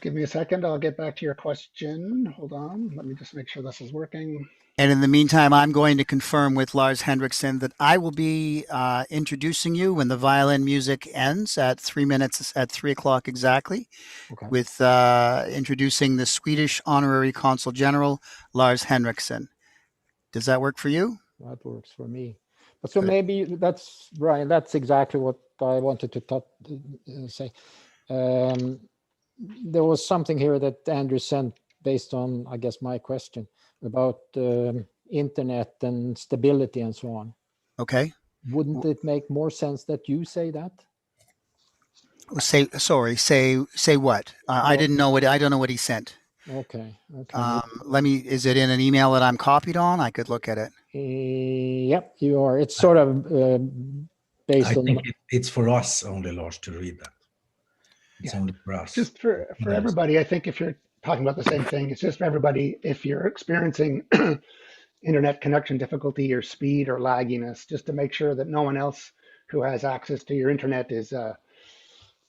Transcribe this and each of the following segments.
give me a second. I'll get back to your question. Hold on. Let me just make sure this is working. And in the meantime, I'm going to confirm with Lars Henriksen that I will be introducing you when the violin music ends at 3 minutes at 3 o'clock exactly, Okay. with introducing the Swedish Honorary Consul General, Lars Henriksen. Does that work for you? That works for me. But so Good. maybe that's Brian. That's exactly what I wanted to say. There was something here that Andrew sent based on, I guess, my question about internet and stability and so on. Okay. Wouldn't it make more sense that you say that? Say what? I didn't know I don't know what he sent. Okay. Is it in an email that I'm copied on? I could look at it. Yep, you are. It's sort of based I on. think it's for us only, Lars, to read that. It's only for us. Just for everybody, I think if you're talking about the same thing, it's just for everybody. If you're experiencing internet connection difficulty or speed or lagginess, just to make sure that no one else who has access to your internet is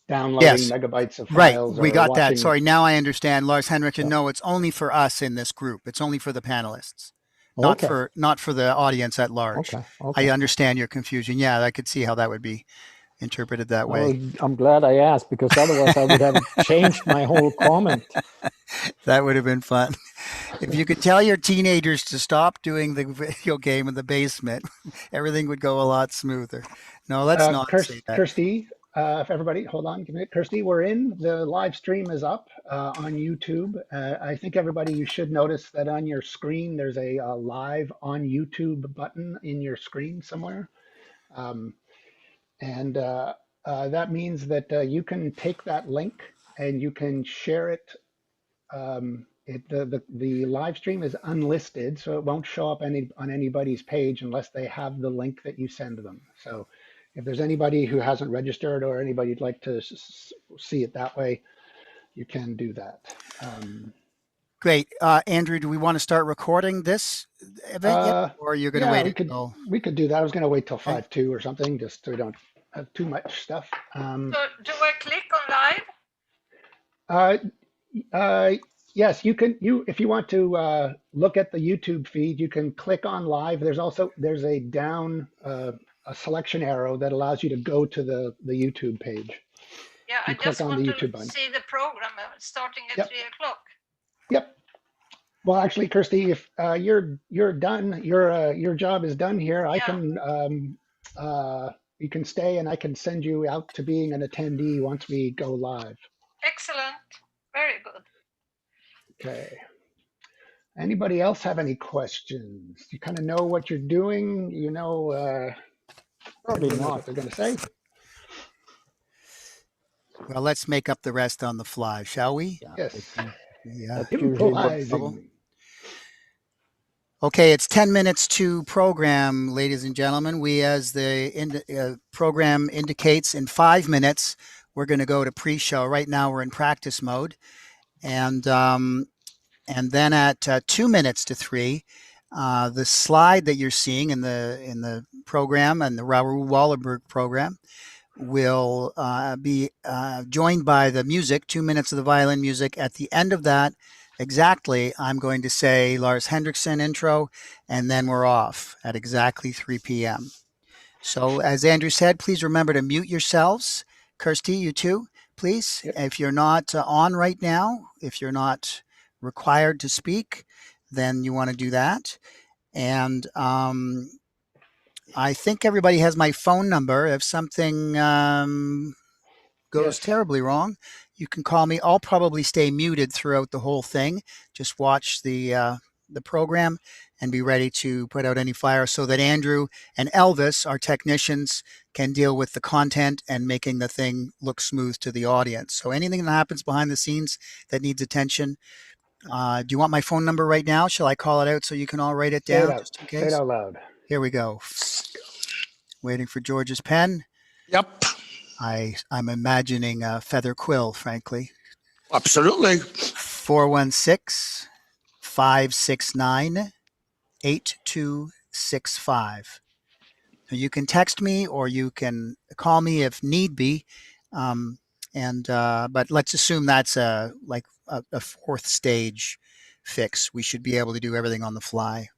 downloading megabytes of files. Right, we got watching... that. Sorry, now I understand. Lars Henriksen, no, it's only for us in this group. It's only for the panelists, not for the audience at large. Okay. I understand your confusion. Yeah, I could see how that would be interpreted that way. I'm glad I asked, because otherwise I would have changed my whole comment. That would have been fun. If you could tell your teenagers to stop doing the video game in the basement, everything would go a lot smoother. No, let's not say that. Kirsty, if everybody, hold on, give me a minute. Kirsty, we're in. The live stream is up on YouTube. I think everybody, you should notice that on your screen, there's a live on YouTube button in your screen somewhere. And that means that you can take that link and you can share it. The live stream is unlisted, so it won't show up on anybody's page unless they have the link that you send them. So if there's anybody who hasn't registered or anybody who'd like to see it that way, you can do that. Great. Andrew, do we want to start recording this event yet? Or you're going to wait? We could do that. I was going to wait till 5:02 or something, just so we don't have too much stuff. So do I click on live? Yes, you can. If you want to look at the YouTube feed, you can click on live. There's a down a selection arrow that allows you to go to the YouTube page. Yeah, I just want to see the program starting at 3 o'clock. Yep. Well, actually, Kirsty, if you're done, your job is done here. I can you can stay, and I can send you out to being an attendee once we go live. Excellent. Very good. Okay. Anybody else have any questions? You kind of know what you're doing. You know, probably not what they're going to say. Well, let's make up the rest on the fly, shall we? Yes. Yeah. Improvising. Okay, it's 10 minutes to program, ladies and gentlemen. We, as the program indicates, in 5 minutes, we're going to go to pre-show. Right now, we're in practice mode. And then at 2 minutes to 3, the slide that you're seeing in the program and the Raoul Wallenberg program will be joined by the music, 2 minutes of the violin music. At the end of that, exactly, I'm going to say Lars Henriksen intro, and then we're off at exactly 3 p.m. So as Andrew said, please remember to mute yourselves. Kirsty, you too, please. Yep. If you're not on right now, if you're not required to speak, then you want to do that. And I think everybody has my phone number. If something goes terribly wrong, you can call me. I'll probably stay muted throughout the whole thing. Just watch the program and be ready to put out any fire so that Andrew and Elvis, our technicians, can deal with the content and making the thing look smooth to the audience. So anything that happens behind the scenes that needs attention, do you want my phone number right now? Shall I call it out so you can all write it down? Just in case? Say it out loud. Here we go. Waiting for George's pen. Yep. I'm imagining a feather quill, frankly. Absolutely. 416-569-8265. You can text me or you can call me if need be. And but let's assume that's like a fourth stage fix. We should be able to do everything on the fly.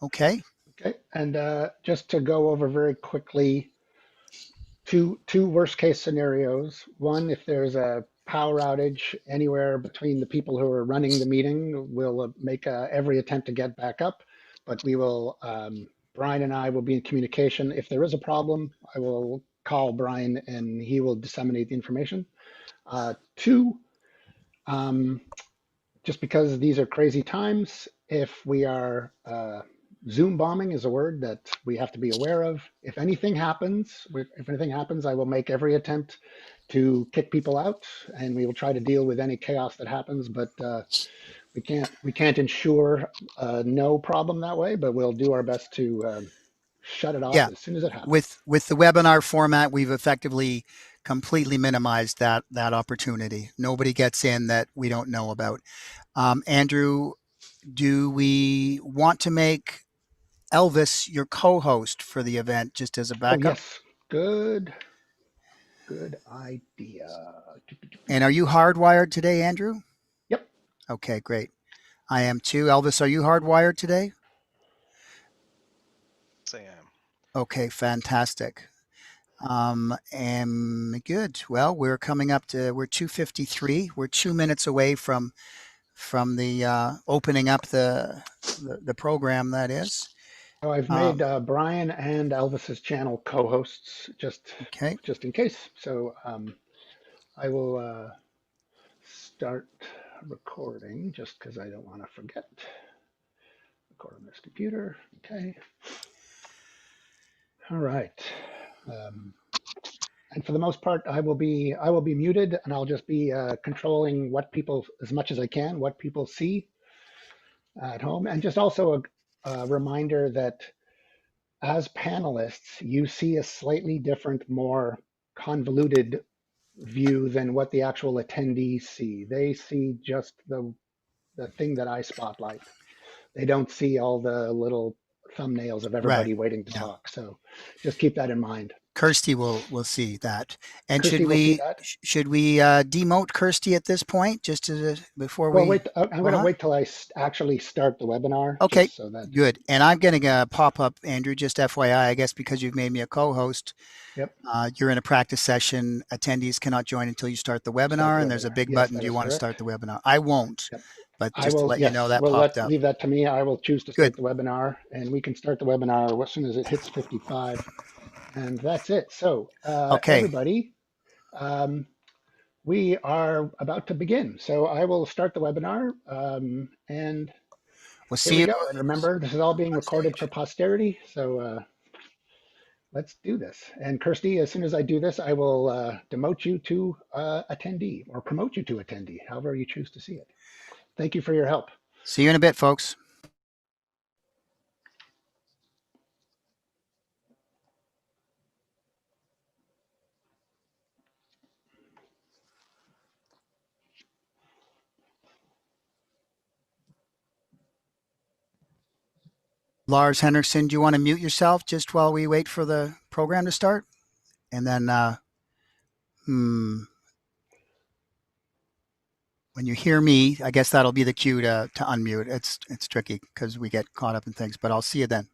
Okay. Okay, and just to go over very quickly, two worst case scenarios. One, if there's a power outage anywhere between the people who are running the meeting, we'll make every attempt to get back up, but we will, Brian and I will be in communication. If there is a problem, I will call Brian and he will disseminate the information. Two, just because these are crazy times, if we are Zoom bombing is a word that we have to be aware of. If anything happens, I will make every attempt to kick people out, and we will try to deal with any chaos that happens. But we can't ensure no problem that way. But we'll do our best to shut it off Yeah. as soon as it happens. With the webinar format, we've effectively completely minimized that opportunity. Nobody gets in that we don't know about. Andrew, do we want to make Elvis your co-host for the event just as a Oh backup? yes, good idea. And are you hardwired today, Andrew? Yep. Okay, great. I am too. Elvis, are you hardwired today? Yes, I am. Okay, fantastic. And good. Well, we're coming up to, we're 2:53. We're 2 minutes away from the opening up the program, that is. Oh, I've made Brian and Elvis's channel co-hosts Okay. just in case. So I will start recording just because I don't want to forget. Record on this computer. Okay. All right. And for the most part, I will be muted, and I'll just be controlling what people, as much as I can, what people see at home, and just also a reminder that as panelists, you see a slightly different, more convoluted view than what the actual attendees see. They see just the thing that I spotlight. They don't see all the little thumbnails of everybody Right. waiting to Yeah. talk. So just keep that in mind. Kirsty will see that. And Kirsty will see that. should we demote Kirsty at this point, just to, before Well, we? wait. I'm going to wait till I actually start the webinar. Okay, just so that. Good. And I'm going to pop up, Andrew, just FYI, I guess because you've made me a co-host. Yep. You're in a practice session. Attendees cannot join until you start the webinar, and there's a big button. Do you want to start the webinar? I won't. Yep. But just to let you know that we'll popped up. leave that to me. I will choose to Good. start the webinar, and we can start the webinar as soon as it hits 55. And that's it. So Okay. everybody, we are about to begin. So I will start the webinar, and We'll here see we you. go. And remember, this is all being recorded for posterity. So let's do this. And Kirsty, as soon as I do this, I will demote you to attendee, or promote you to attendee, however you choose to see it. Thank you for your help. See you in a bit, folks. Lars Henriksen, do you want to mute yourself just while we wait for the program to start? And then when you hear me, I guess that'll be the cue to unmute. It's tricky because we get caught up in things, but I'll see you then.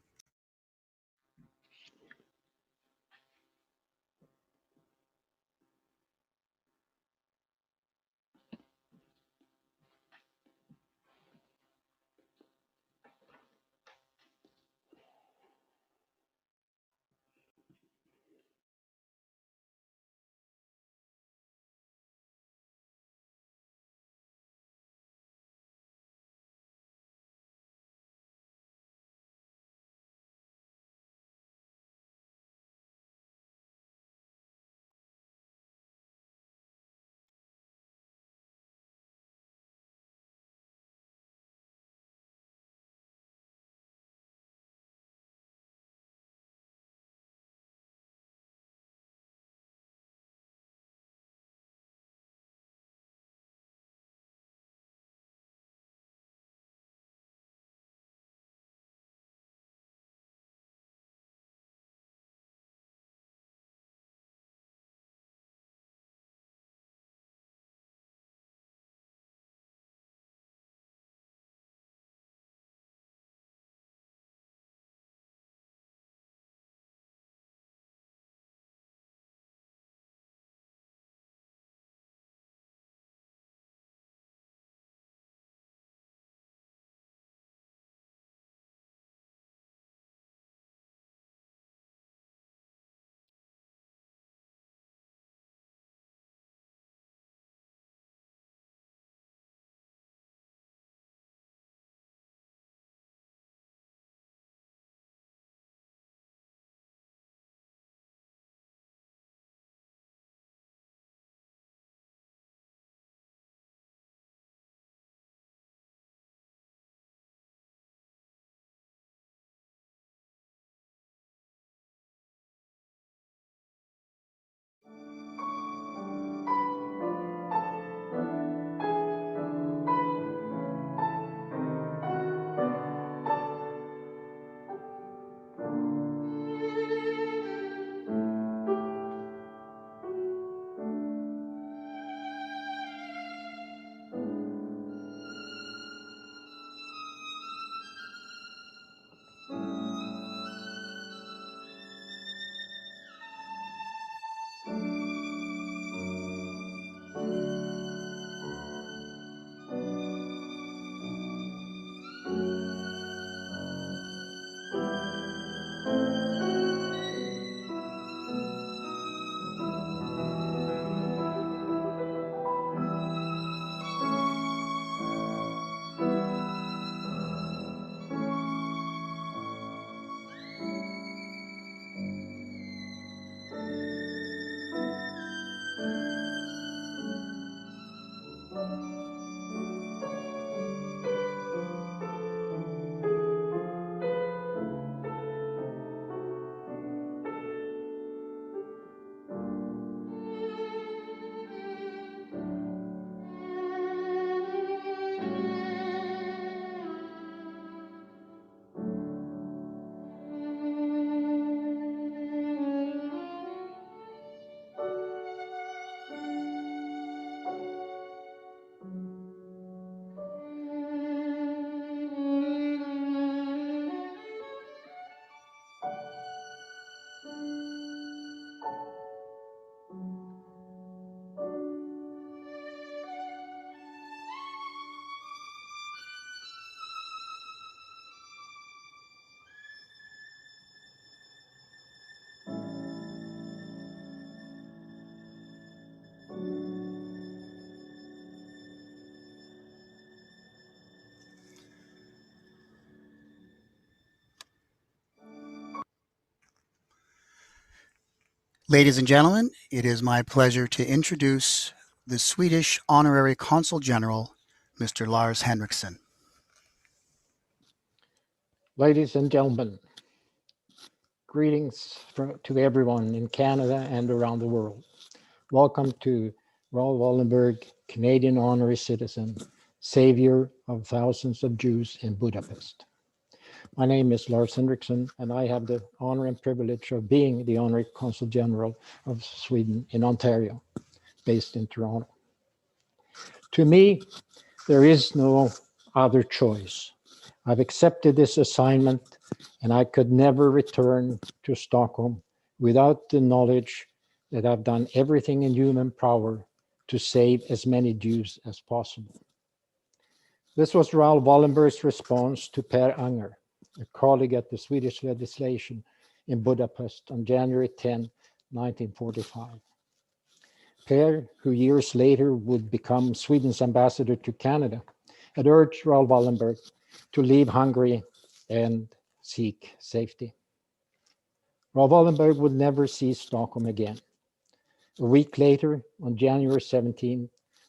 Ladies and gentlemen, it is my pleasure to introduce the Swedish Honorary Consul General, Mr. Lars Henriksen. Ladies and gentlemen, greetings to everyone in Canada and around the world. Welcome to Raoul Wallenberg, Canadian honorary citizen, Saviour of thousands of Jews in Budapest. My name is Lars Henriksen, and I have the honor and privilege of being the Honorary Consul General of Sweden in Ontario, based in Toronto. To me, there is no other choice. I've accepted this assignment, and I could never return to Stockholm without the knowledge that I've done everything in human power to save as many Jews as possible. This was Raoul Wallenberg's response to Per Anger, a colleague at the Swedish legislation in Budapest on January 10, 1945. Per, who years later would become Sweden's ambassador to Canada, had urged Raoul Wallenberg to leave Hungary and seek safety. Raoul Wallenberg would never see Stockholm again. A week later, on January 17,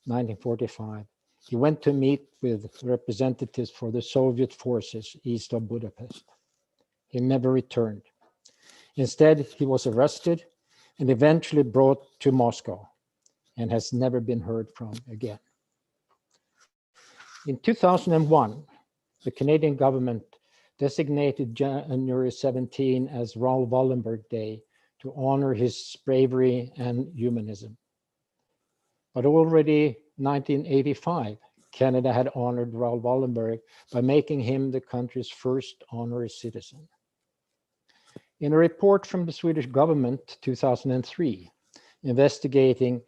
1945, he went to meet with representatives for the Soviet forces east of Budapest. He never returned. Instead, he was arrested and eventually brought to Moscow and has never been heard from again. In 2001, the Canadian government designated January 17 as Raoul Wallenberg Day to honor his bravery and humanism. But already 1985, Canada had honored Raoul Wallenberg by making him the country's first honorary citizen. In a report from the Swedish government, 2003, investigating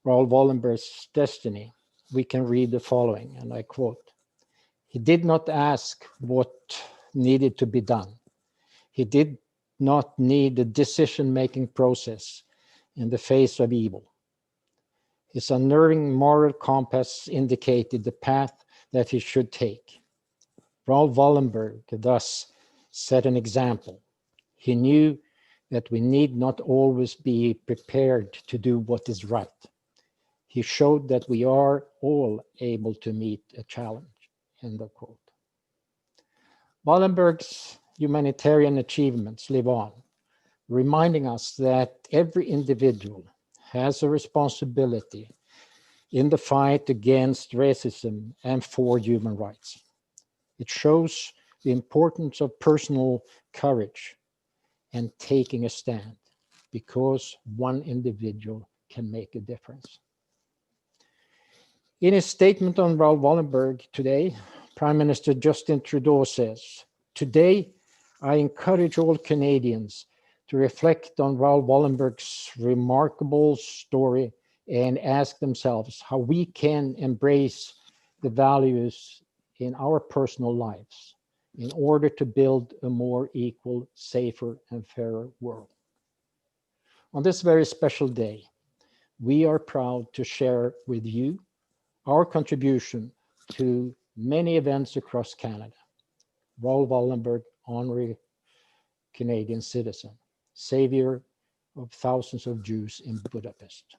Raoul Wallenberg's destiny, we can read the following, and I quote, "He did not ask what needed to be done. He did not need a decision-making process in the face of evil. His unnerving moral compass indicated the path that he should take. Raoul Wallenberg thus set an example. He knew that we need not always be prepared to do what is right. He showed that we are all able to meet a challenge." End of quote. Wallenberg's humanitarian achievements live on, reminding us that every individual has a responsibility in the fight against racism and for human rights. It shows the importance of personal courage and taking a stand, because one individual can make a difference. In his statement on Raoul Wallenberg today, Prime Minister Justin Trudeau says, "Today, I encourage all Canadians to reflect on Raoul Wallenberg's remarkable story and ask themselves how we can embrace the values in our personal lives in order to build a more equal, safer, and fairer world." On this very special day, we are proud to share with you our contribution to many events across Canada. Raoul Wallenberg, Honorary Canadian citizen, Saviour of thousands of Jews in Budapest.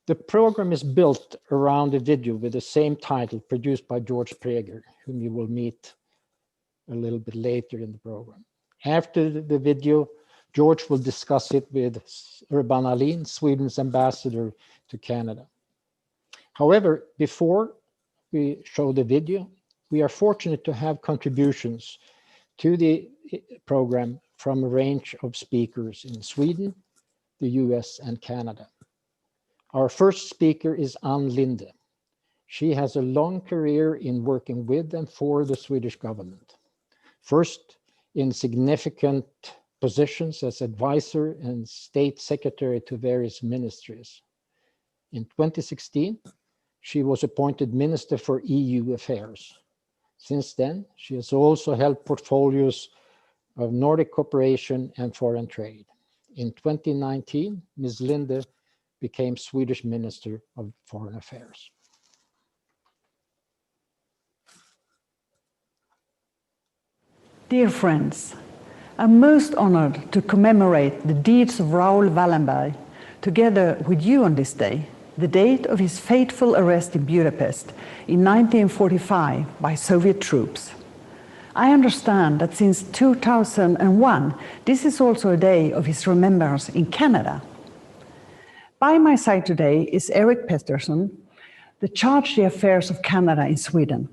The program is built around a video with the same title produced by George Prager, whom you will meet a little bit later in the program. After the video, George will discuss it with Urban Ahlin, Sweden's ambassador to Canada. However, before we show the video, we are fortunate to have contributions to the program from a range of speakers in Sweden, the US, and Canada. Our first speaker is Ann Linde. She has a long career in working with and for the Swedish government. First, in significant positions as advisor and state secretary to various ministries. In 2016, she was appointed Minister for EU Affairs. Since then, she has also held portfolios of Nordic cooperation and foreign trade. In 2019, Ms. Linde became Swedish Minister of Foreign Affairs. Dear friends, I'm most honored to commemorate the deeds of Raoul Wallenberg together with you on this day, the date of his fateful arrest in Budapest in 1945 by Soviet troops. I understand that since 2001, this is also a day of his remembrance in Canada. By my side today is Eric Pettersson, the Charge d'Affaires of Canada in Sweden.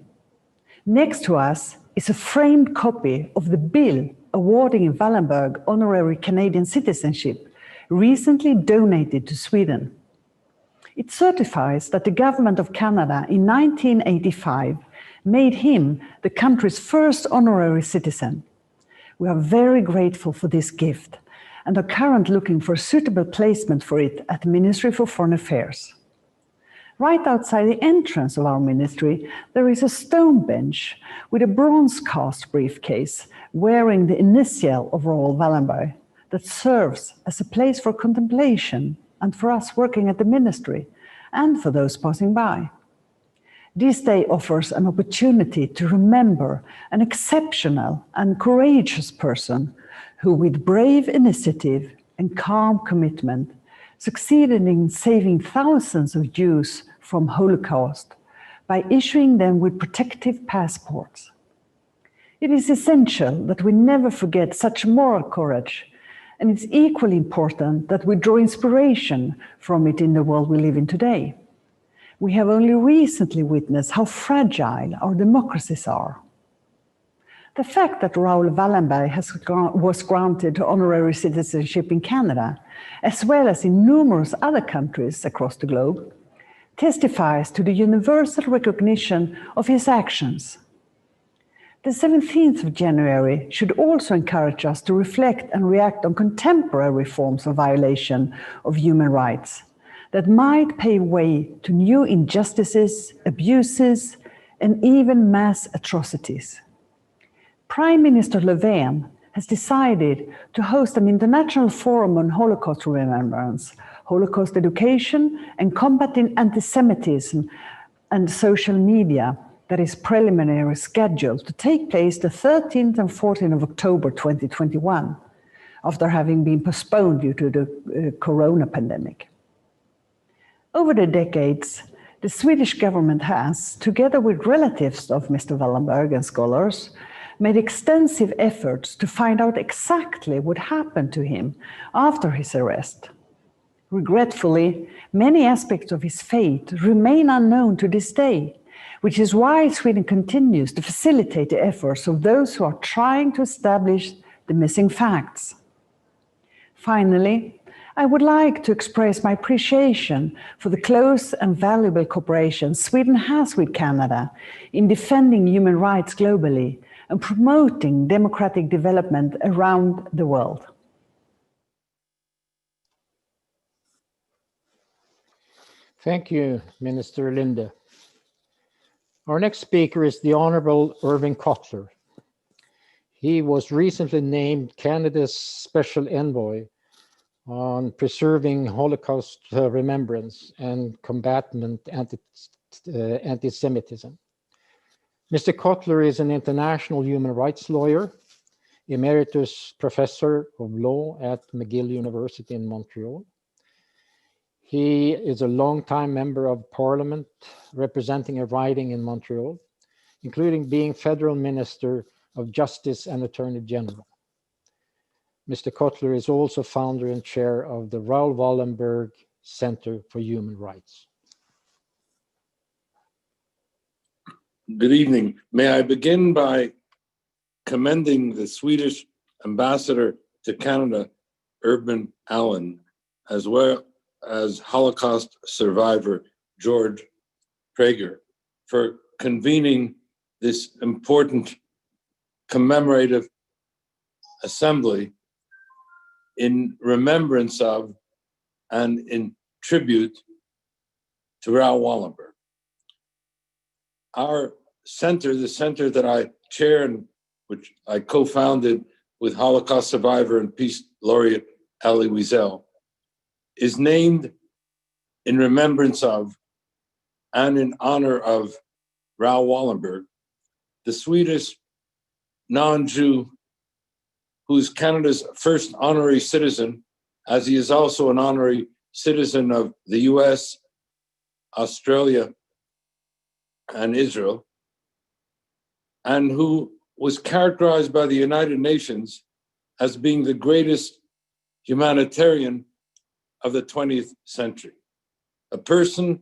Next to us is a framed copy of the bill awarding Wallenberg honorary Canadian citizenship, recently donated to Sweden. It certifies that the government of Canada in 1985 made him the country's first honorary citizen. We are very grateful for this gift and are currently looking for a suitable placement for it at the Ministry for Foreign Affairs. Right outside the entrance of our ministry, there is a stone bench with a bronze cast briefcase wearing the initial of Raoul Wallenberg that serves as a place for contemplation and for us working at the ministry and for those passing by. This day offers an opportunity to remember an exceptional and courageous person who, with brave initiative and calm commitment, succeeded in saving thousands of Jews from Holocaust by issuing them with protective passports. It is essential that we never forget such moral courage, and it's equally important that we draw inspiration from it in the world we live in today. We have only recently witnessed how fragile our democracies are. The fact that Raoul Wallenberg was granted honorary citizenship in Canada, as well as in numerous other countries across the globe, testifies to the universal recognition of his actions. The 17th of January should also encourage us to reflect and react on contemporary forms of violation of human rights that might pave way to new injustices, abuses, and even mass atrocities. Prime Minister Löfven has decided to host an international forum on Holocaust remembrance, Holocaust education, and combating anti-Semitism and social media that is preliminarily scheduled to take place the 13th and 14th of October 2021, after having been postponed due to the corona pandemic. Over the decades, the Swedish government has, together with relatives of Mr. Wallenberg and scholars, made extensive efforts to find out exactly what happened to him after his arrest. Regretfully, many aspects of his fate remain unknown to this day, which is why Sweden continues to facilitate the efforts of those who are trying to establish the missing facts. Finally, I would like to express my appreciation for the close and valuable cooperation Sweden has with Canada in defending human rights globally and promoting democratic development around the world. Thank you, Minister Linde. Our next speaker is the Honorable Irving Cotler. He was recently named Canada's Special Envoy on preserving Holocaust remembrance and combating anti-Semitism. Mr. Cotler is an international human rights lawyer, emeritus professor of law at McGill University in Montreal. He is a longtime member of Parliament representing a riding in Montreal, including being Federal Minister of Justice and Attorney General. Mr. Cotler is also founder and chair of the Raoul Wallenberg Center for Human Rights. Good evening. May I begin by commending the Swedish ambassador to Canada, Urban Allen, as well as Holocaust survivor George Prager, for convening this important commemorative assembly in remembrance of and in tribute to Raoul Wallenberg. Our center, the center that I chair and which I co-founded with Holocaust survivor and peace laureate Elie Wiesel, is named in remembrance of and in honor of Raoul Wallenberg, the Swedish non-Jew who is Canada's first honorary citizen, as he is also an honorary citizen of the US, Australia, and Israel, and who was characterized by the United Nations as being the greatest humanitarian of the 20th century. A person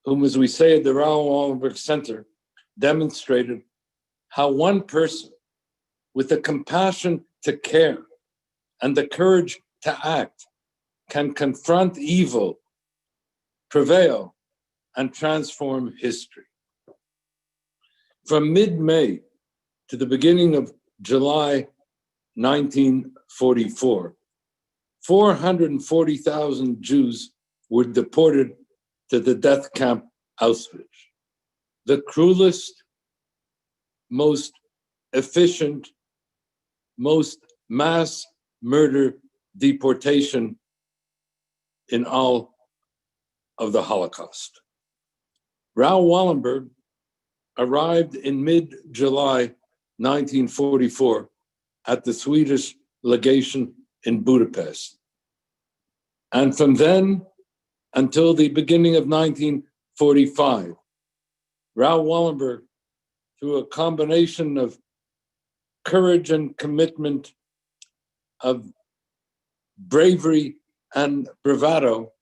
whom, as we say at the Raoul Wallenberg Center, demonstrated how one person with the compassion to care and the courage to act can confront evil, prevail, and transform history. From mid-May to the beginning of July 1944, 440,000 Jews were deported to the death camp Auschwitz, the cruelest, most efficient, most mass murder deportation in all of the Holocaust. Raoul Wallenberg arrived in mid-July 1944 at the Swedish legation in Budapest. And from then until the beginning of 1945, Raoul Wallenberg, through a combination of courage and commitment, of bravery and bravado,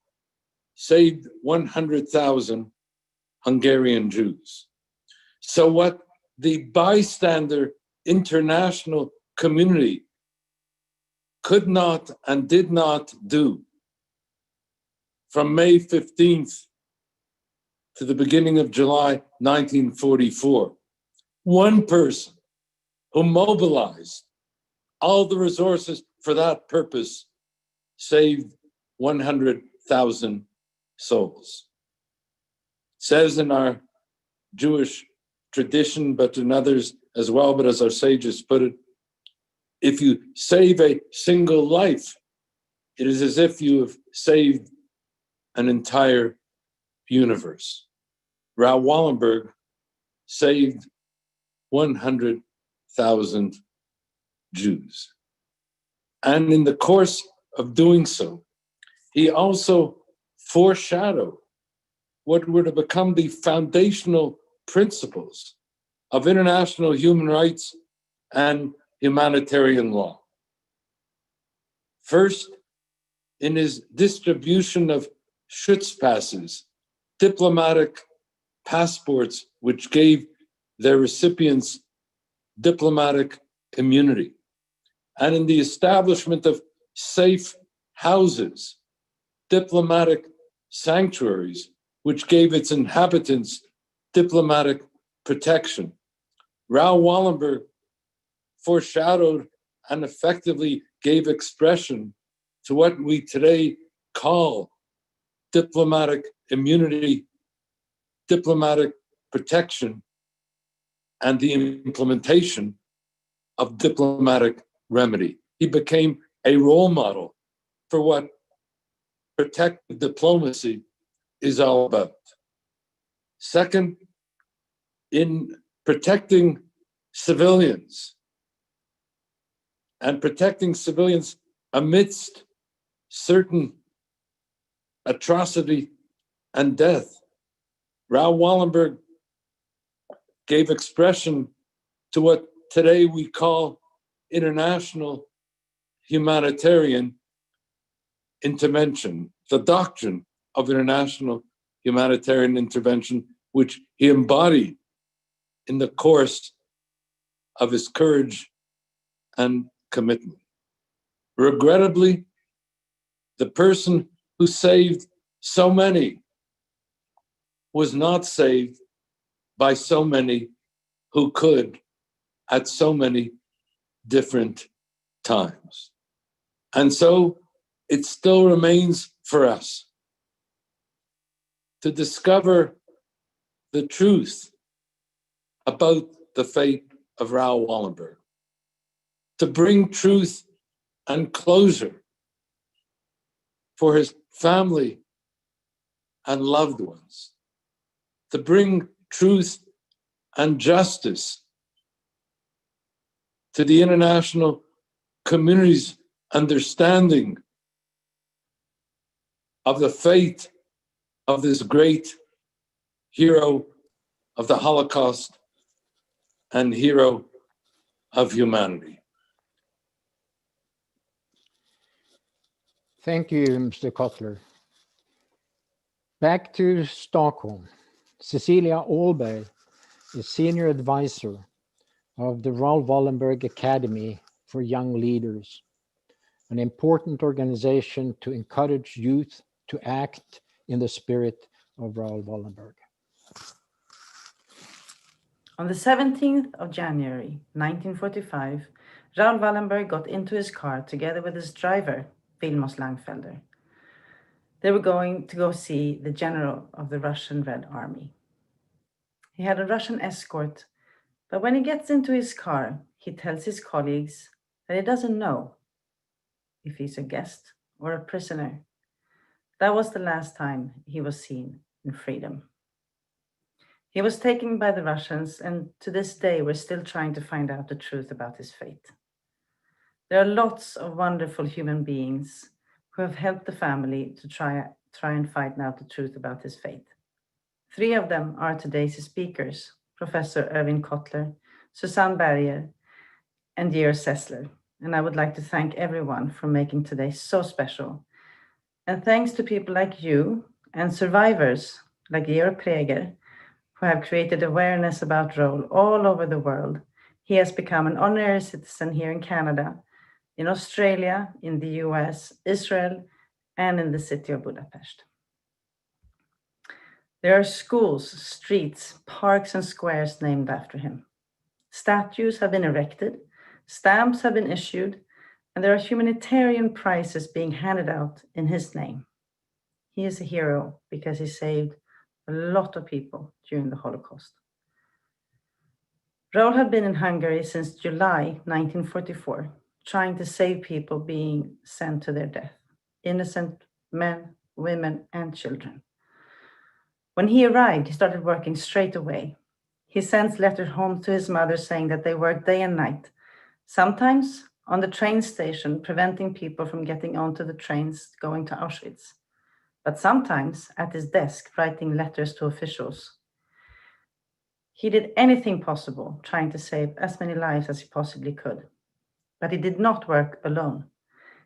saved 100,000 Hungarian Jews. So what the bystander international community could not and did not do from May 15th to the beginning of July 1944, one person who mobilized all the resources for that purpose saved 100,000 souls. It says in our Jewish tradition, but in others as well, but as our sages put it, if you save a single life, it is as if you have saved an entire universe. Raoul Wallenberg saved 100,000 Jews. And in the course of doing so, he also foreshadowed what were to become the foundational principles of international human rights and humanitarian law. First, in his distribution of Schutzpasses, diplomatic passports which gave their recipients diplomatic immunity, and in the establishment of safe houses, diplomatic sanctuaries, which gave its inhabitants diplomatic protection. Raoul Wallenberg foreshadowed and effectively gave expression to what we today call diplomatic immunity, diplomatic protection, and the implementation of diplomatic remedy. He became a role model for what protective diplomacy is all about. Second, in protecting civilians and protecting civilians amidst certain atrocity and death, Raoul Wallenberg gave expression to what today we call international humanitarian intervention, the doctrine of international humanitarian intervention, which he embodied in the course of his courage and commitment. Regrettably, the person who saved so many was not saved by so many who could at so many different times. And so it still remains for us to discover the truth about the fate of Raoul Wallenberg, to bring truth and closure for his family and loved ones, to bring truth and justice to the international community's understanding of the fate of this great hero of the Holocaust and hero of humanity. Thank you, Mr. Kotler. Back to Stockholm. Cecilia Åhlberg is Senior Advisor of the Raoul Wallenberg Academy for Young Leaders, an important organization to encourage youth to act in the spirit of Raoul Wallenberg. On the 17th of January, 1945, Raoul Wallenberg got into his car together with his driver, Vilmos Langfelder. They were going to go see the general of the Russian Red Army. He had a Russian escort, but when he gets into his car, he tells his colleagues that he doesn't know if he's a guest or a prisoner. That was the last time he was seen in freedom. He was taken by the Russians, and to this day, we're still trying to find out the truth about his fate. There are lots of wonderful human beings who have helped the family to try and find out the truth about his fate. 3 of them are today's speakers, Professor Erwin Kotler, Susanne Berger, and Georg Sessler. And I would like to thank everyone for making today so special. And thanks to people like you and survivors like Georg Praeger, who have created awareness about Raoul all over the world. He has become an honorary citizen here in Canada, in Australia, in the US, Israel, and in the city of Budapest. There are schools, streets, parks, and squares named after him. Statues have been erected, stamps have been issued, and there are humanitarian prizes being handed out in his name. He is a hero because he saved a lot of people during the Holocaust. Raoul had been in Hungary since July 1944, trying to save people being sent to their death, innocent men, women, and children. When he arrived, he started working straight away. He sends letters home to his mother saying that they work day and night, sometimes on the train station, preventing people from getting onto the trains going to Auschwitz, but sometimes at his desk, writing letters to officials. He did anything possible, trying to save as many lives as he possibly could. But he did not work alone.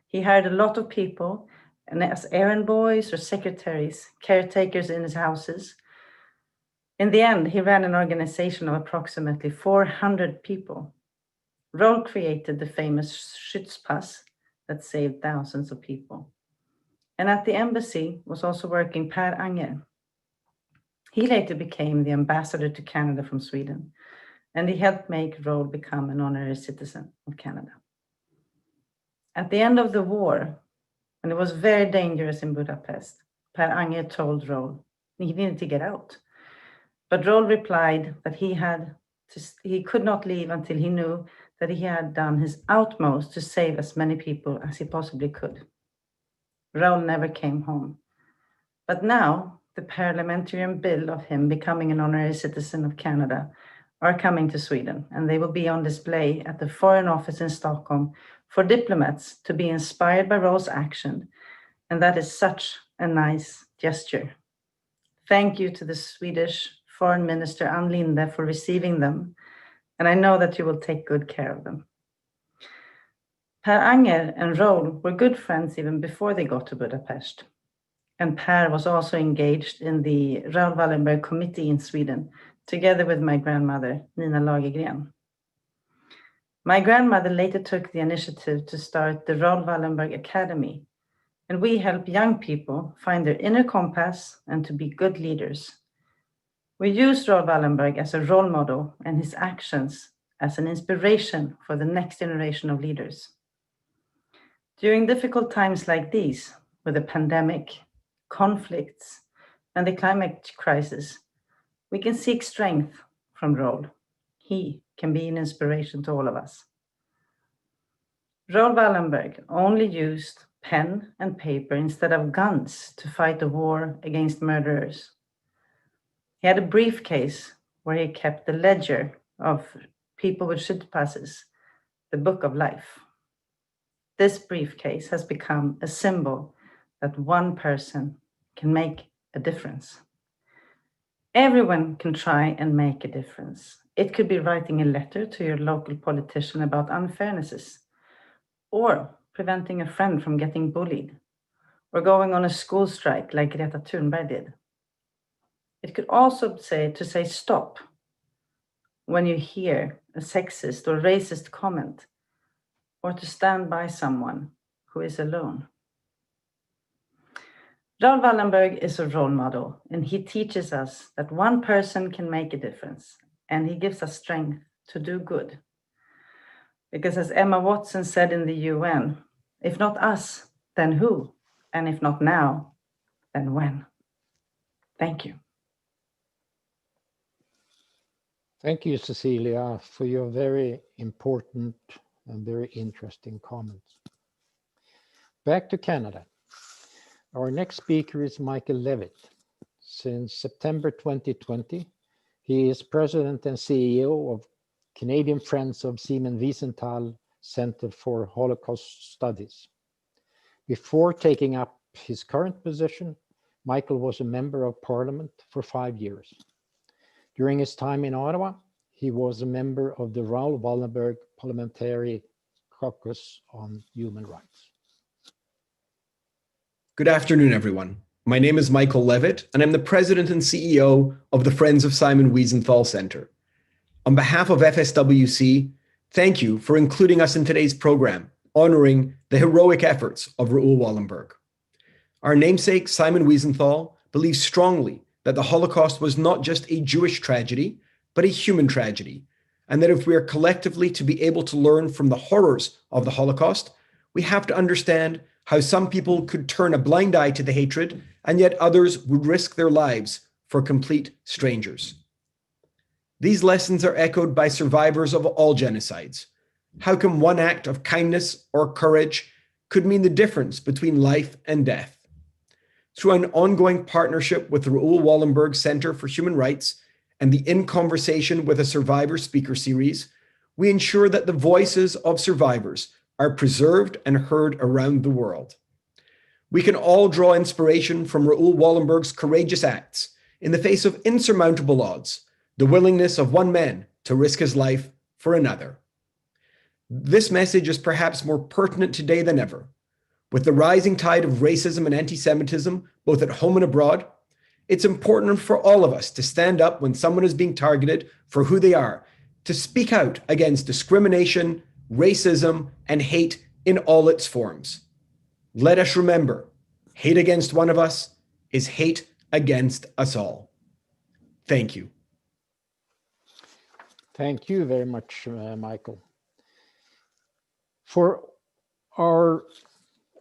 He hired a lot of people, and as errand boys or secretaries, caretakers in his houses. In the end, he ran an organization of approximately 400 people. Raoul created the famous Schutzpass that saved thousands of people. And at the embassy was also working Per Anger. He later became the ambassador to Canada from Sweden, and he helped make Raoul become an honorary citizen of Canada. At the end of the war, when it was very dangerous in Budapest, Per Anger told Raoul he needed to get out. But Raoul replied that he could not leave until he knew that he had done his utmost to save as many people as he possibly could. Raoul never came home. But now, the parliamentary bill of him becoming an honorary citizen of Canada are coming to Sweden, and they will be on display at the Foreign Office in Stockholm for diplomats to be inspired by Raoul's action, and that is such a nice gesture. Thank you to the Swedish Foreign Minister Ann Linde for receiving them, and I know that you will take good care of them. Per Anger and Raoul were good friends even before they got to Budapest. And Per was also engaged in the Raoul Wallenberg Committee in Sweden, together with my grandmother, Nina Lagergren. My grandmother later took the initiative to start the Raoul Wallenberg Academy, and we help young people find their inner compass and to be good leaders. We use Raoul Wallenberg as a role model and his actions as an inspiration for the next generation of leaders. During difficult times like these, with the pandemic, conflicts, and the climate crisis, we can seek strength from Raoul. He can be an inspiration to all of us. Raoul Wallenberg only used pen and paper instead of guns to fight the war against murderers. He had a briefcase where he kept the ledger of people with Schutzpasses, the book of life. this briefcase has become a symbol that one person can make a difference. Everyone can try and make a difference. It could be writing a letter to your local politician about unfairnesses, or preventing a friend from getting bullied, or going on a school strike like Greta Thunberg did. It could also say stop when you hear a sexist or racist comment, or to stand by someone who is alone. Raoul Wallenberg is a role model, and he teaches us that one person can make a difference, and he gives us strength to do good. Because as Emma Watson said in the UN, if not us, then who? And if not now, then when? Thank you. Thank you, Cecilia, for your very important and very interesting comments. Back to Canada. Our next speaker is Michael Levitt. Since September 2020, he is President and CEO of Canadian Friends of Simon Wiesenthal Center for Holocaust Studies. Before taking up his current position, Michael was a member of Parliament for 5 years. During his time in Ottawa, he was a member of the Raoul Wallenberg Parliamentary Caucus on Human Rights. Good afternoon, everyone. My name is Michael Levitt, and I'm the President and CEO of the Friends of Simon Wiesenthal Center. On behalf of FSWC, thank you for including us in today's program, honoring the heroic efforts of Raoul Wallenberg. Our namesake, Simon Wiesenthal, believes strongly that the Holocaust was not just a Jewish tragedy, but a human tragedy, and that if we are collectively to be able to learn from the horrors of the Holocaust, we have to understand how some people could turn a blind eye to the hatred, and yet others would risk their lives for complete strangers. These lessons are echoed by survivors of all genocides. How come one act of kindness or courage could mean the difference between life and death? Through an ongoing partnership with the Raoul Wallenberg Center for Human Rights and the In Conversation with a Survivor speaker series, we ensure that the voices of survivors are preserved and heard around the world. We can all draw inspiration from Raoul Wallenberg's courageous acts in the face of insurmountable odds, the willingness of one man to risk his life for another. This message is perhaps more pertinent today than ever. With the rising tide of racism and anti-Semitism, both at home and abroad, it's important for all of us to stand up when someone is being targeted for who they are, to speak out against discrimination, racism, and hate in all its forms. Let us remember, hate against one of us is hate against us all. Thank you. Thank you very much, Michael. For our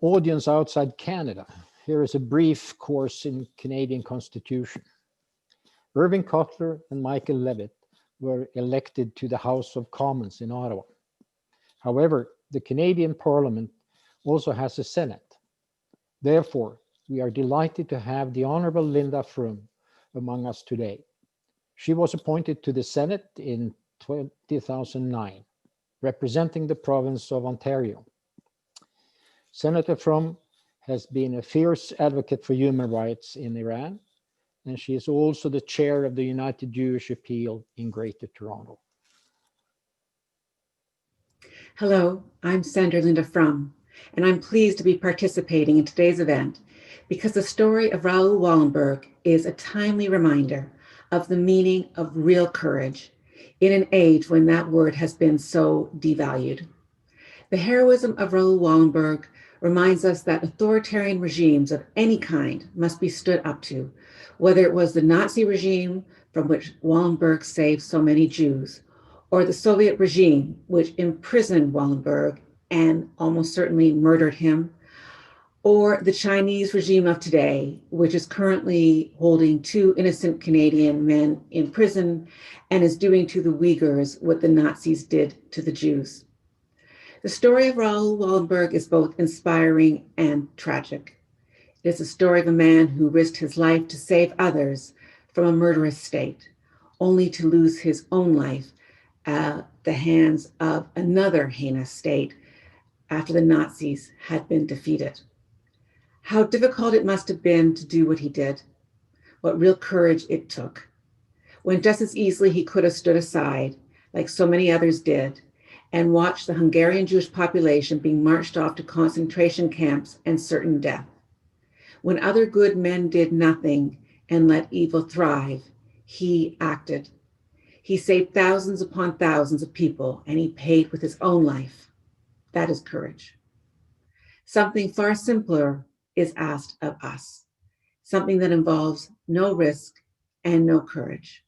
audience outside Canada, here is a brief course in Canadian Constitution. Irving Cotler and Michael Levitt were elected to the House of Commons in Ottawa. However, the Canadian Parliament also has a Senate. Therefore, we are delighted to have the Honorable Linda Frum among us today. She was appointed to the Senate in 2009, representing the province of Ontario. Senator Frum has been a fierce advocate for human rights in Iran, and she is also the chair of the United Jewish Appeal in Greater Toronto. Hello, I'm Sandra Linda Frum, and I'm pleased to be participating in today's event because the story of Raoul Wallenberg is a timely reminder of the meaning of real courage in an age when that word has been so devalued. The heroism of Raoul Wallenberg reminds us that authoritarian regimes of any kind must be stood up to, whether it was the Nazi regime from which Wallenberg saved so many Jews, or the Soviet regime which imprisoned Wallenberg and almost certainly murdered him, or the Chinese regime of today, which is currently holding 2 innocent Canadian men in prison and is doing to the Uyghurs what the Nazis did to the Jews. The story of Raoul Wallenberg is both inspiring and tragic. It is a story of a man who risked his life to save others from a murderous state, only to lose his own life at the hands of another heinous state after the Nazis had been defeated. How difficult it must have been to do what he did, what real courage it took, when just as easily he could have stood aside, like so many others did, and watched the Hungarian Jewish population being marched off to concentration camps and certain death. When other good men did nothing and let evil thrive, he acted. He saved thousands upon thousands of people, and he paid with his own life. That is courage. Something far simpler is asked of us, something that involves no risk and no courage.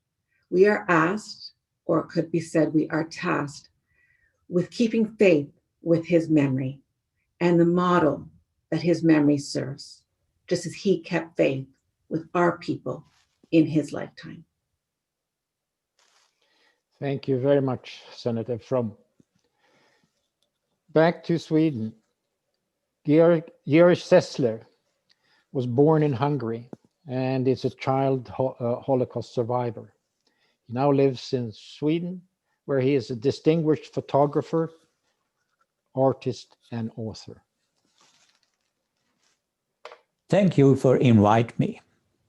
We are asked, or it could be said we are tasked, with keeping faith with his memory and the model that his memory serves, just as he kept faith with our people in his lifetime. Thank you very much, Senator From. Back to Sweden. Georg Sessler was born in Hungary and is a child Holocaust survivor. He now lives in Sweden, where he is a distinguished photographer, artist, and author. Thank you for inviting me.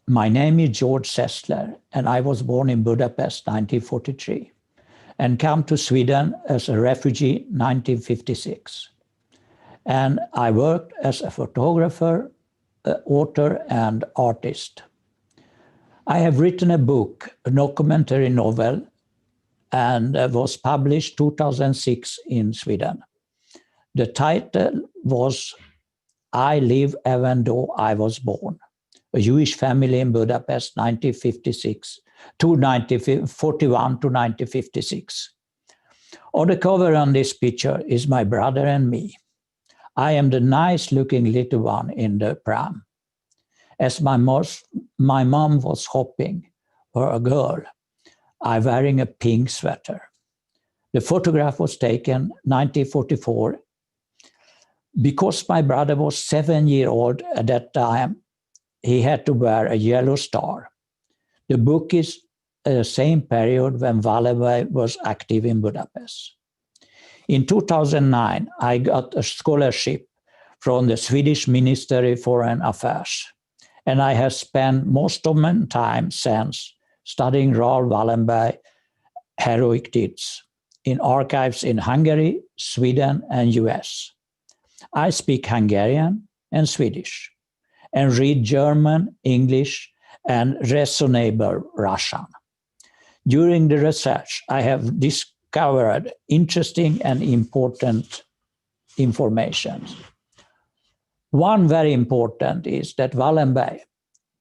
My name is Georg Sessler, and I was born in Budapest 1943 and came to Sweden as a refugee 1956. And I worked as a photographer, author, and artist. I have written a book, a documentary novel, and was published 2006 in Sweden. The title was I Live Even Though I Was Born, a Jewish family in Budapest 1956 to 1941 to 1956. On the cover on this picture is my brother and me. I am the nice-looking little one in the pram. As my mom was hopping for a girl, I wearing a pink sweater. The photograph was taken 1944. Because my brother was 7 years old at that time, he had to wear a yellow star. The book is the same period when Wallenberg was active in Budapest. In 2009, I got a scholarship from the Swedish Ministry of Foreign Affairs, and I have spent most of my time since studying Raoul Wallenberg heroic deeds in archives in Hungary, Sweden, and US. I speak Hungarian and Swedish, and read German, English, and reasonable Russian. During the research, I have discovered interesting and important information. One very important is that Wallenberg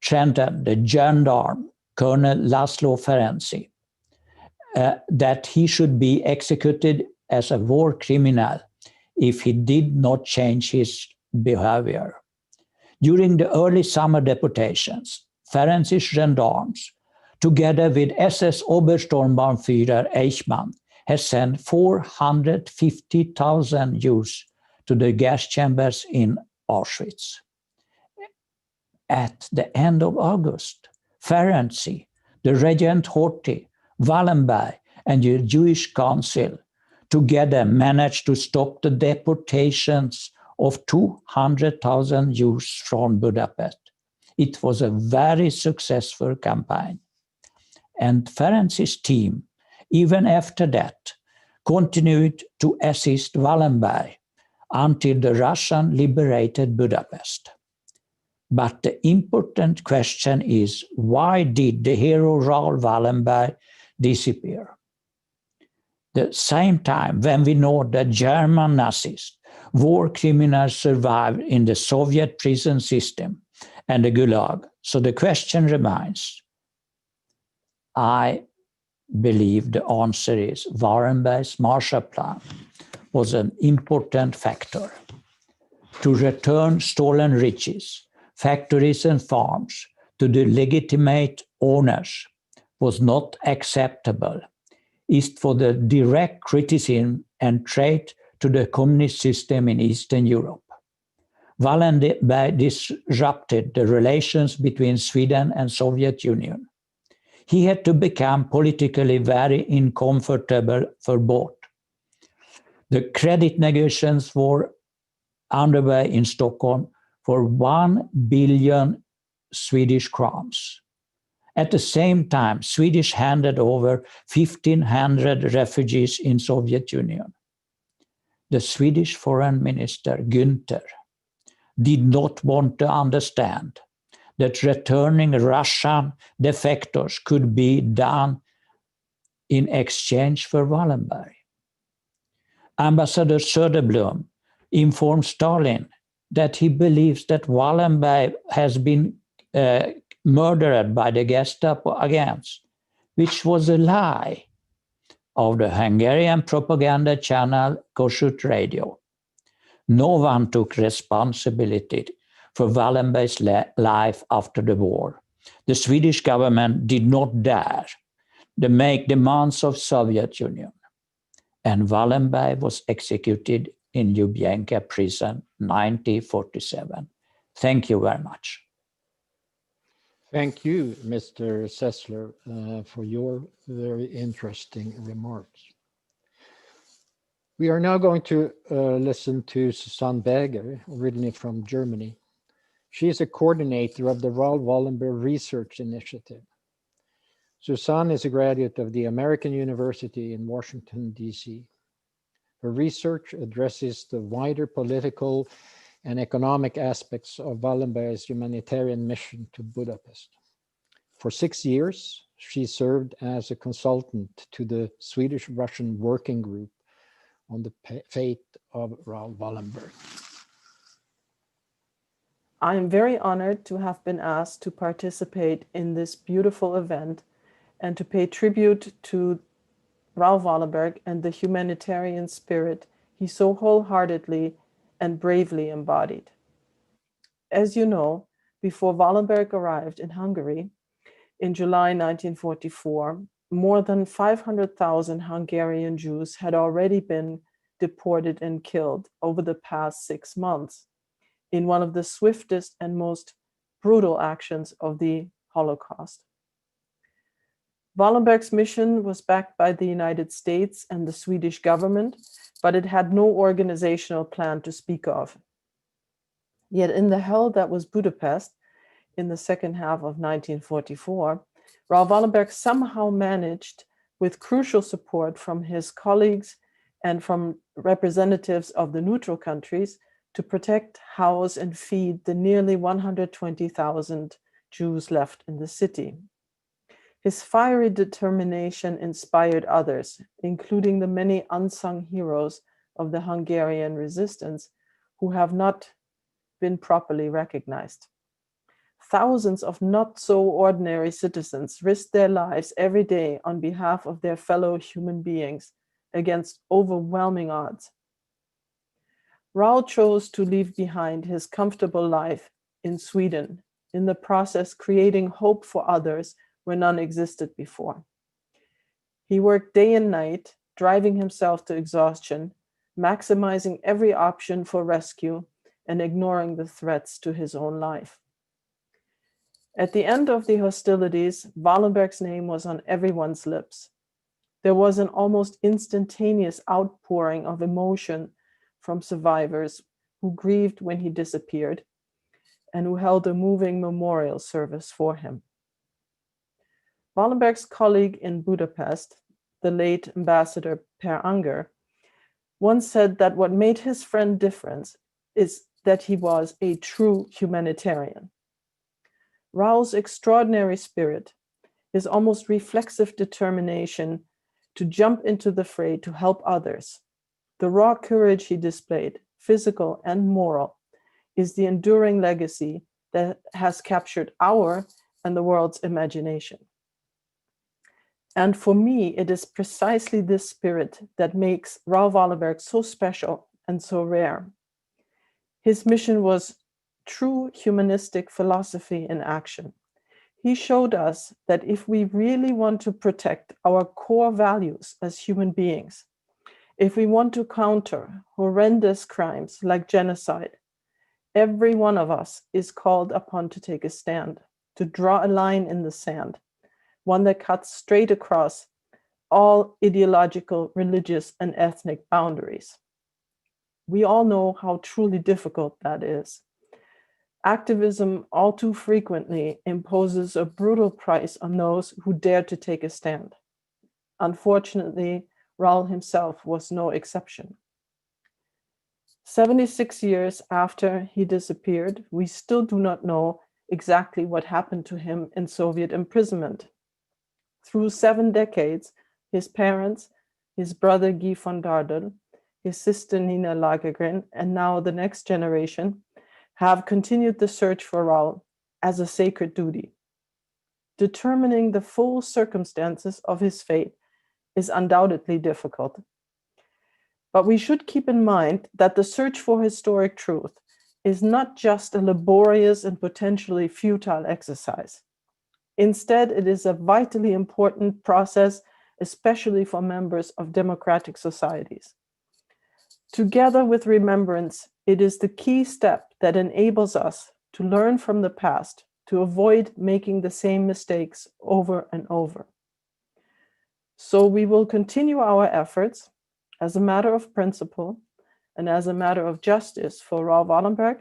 threatened the gendarme, Colonel Laszlo Ferenczy, that he should be executed as a war criminal if he did not change his behavior. During the early summer deportations, Ferenczy's gendarmes, together with SS Obersturmbannführer Eichmann, has sent 450,000 Jews to the gas chambers in Auschwitz. At the end of August, Ferenczi, the Regent Horthy, Wallenberg, and the Jewish Council together managed to stop the deportations of 200,000 Jews from Budapest. It was a very successful campaign. And Ferenczi's team, even after that, continued to assist Wallenberg until the Russians liberated Budapest. But the important question is, why did the hero Raoul Wallenberg disappear? The same time when we know that German Nazis, war criminals survived in the Soviet prison system and the Gulag. So the question remains, I believe the answer is Wallenberg's Marshall Plan was an important factor. To return stolen riches, factories and farms to the legitimate owners was not acceptable. Is for the direct criticism and threat to the communist system in Eastern Europe. Wallenberg disrupted the relations between Sweden and Soviet Union. He had to become politically very uncomfortable for both. The credit negotiations were underway in Stockholm for 1 billion Swedish crowns. At the same time, Sweden handed over 1,500 refugees in Soviet Union. The Swedish foreign minister, Günther, did not want to understand that returning Russian defectors could be done in exchange for Wallenberg. Ambassador Söderblom informed Stalin that he believes that Wallenberg has been murdered by the Gestapo agents, which was a lie of the Hungarian propaganda channel Kossuth Radio. No one took responsibility for Wallenberg's life after the war. The Swedish government did not dare to make demands of Soviet Union, and Wallenberg was executed in Lubyanka prison 1947. Thank you very much. Thank you, Mr. Sessler, for your very interesting remarks. We are now going to listen to Susanne Berger, originally from Germany. She is a coordinator of the Raoul Wallenberg Research Initiative. Susanne is a graduate of the American University in Washington, D.C. Her research addresses the wider political and economic aspects of Wallenberg's humanitarian mission to Budapest. For 6 years, she served as a consultant to the Swedish-Russian Working Group on the fate of Raoul Wallenberg. I am very honored to have been asked to participate in this beautiful event and to pay tribute to Raoul Wallenberg and the humanitarian spirit he so wholeheartedly and bravely embodied. As you know, before Wallenberg arrived in Hungary in July 1944, more than 500,000 Hungarian Jews had already been deported and killed over the past 6 months in one of the swiftest and most brutal actions of the Holocaust. Wallenberg's mission was backed by the United States and the Swedish government, but it had no organizational plan to speak of. Yet in the hell that was Budapest in the second half of 1944, Raoul Wallenberg somehow managed, with crucial support from his colleagues and from representatives of the neutral countries, to protect, house, and feed the nearly 120,000 Jews left in the city. His fiery determination inspired others, including the many unsung heroes of the Hungarian resistance who have not been properly recognized. Thousands of not so ordinary citizens risked their lives every day on behalf of their fellow human beings against overwhelming odds. Raoul chose to leave behind his comfortable life in Sweden, in the process creating hope for others where none existed before. He worked day and night, driving himself to exhaustion, maximizing every option for rescue and ignoring the threats to his own life. At the end of the hostilities, Wallenberg's name was on everyone's lips. There was an almost instantaneous outpouring of emotion from survivors who grieved when he disappeared and who held a moving memorial service for him. Wallenberg's colleague in Budapest, the late Ambassador Per Unger, once said that what made his friend different is that he was a true humanitarian. Raoul's extraordinary spirit, his almost reflexive determination to jump into the fray to help others, the raw courage he displayed, physical and moral, is the enduring legacy that has captured our and the world's imagination. And for me, it is precisely this spirit that makes Raoul Wallenberg so special and so rare. His mission was true humanistic philosophy in action. He showed us that if we really want to protect our core values as human beings, if we want to counter horrendous crimes like genocide, every one of us is called upon to take a stand, to draw a line in the sand, one that cuts straight across all ideological, religious, and ethnic boundaries. We all know how truly difficult that is. Activism all too frequently imposes a brutal price on those who dare to take a stand. Unfortunately, Raoul himself was no exception. 76 years after he disappeared, we still do not know exactly what happened to him in Soviet imprisonment. Through 7 decades, his parents, his brother Guy von Dardel, his sister Nina Lagergren, and now the next generation have continued the search for Raoul as a sacred duty. Determining the full circumstances of his fate is undoubtedly difficult. But we should keep in mind that the search for historic truth is not just a laborious and potentially futile exercise. Instead, it is a vitally important process, especially for members of democratic societies. Together with remembrance, it is the key step that enables us to learn from the past, to avoid making the same mistakes over and over. So we will continue our efforts as a matter of principle and as a matter of justice for Raoul Wallenberg,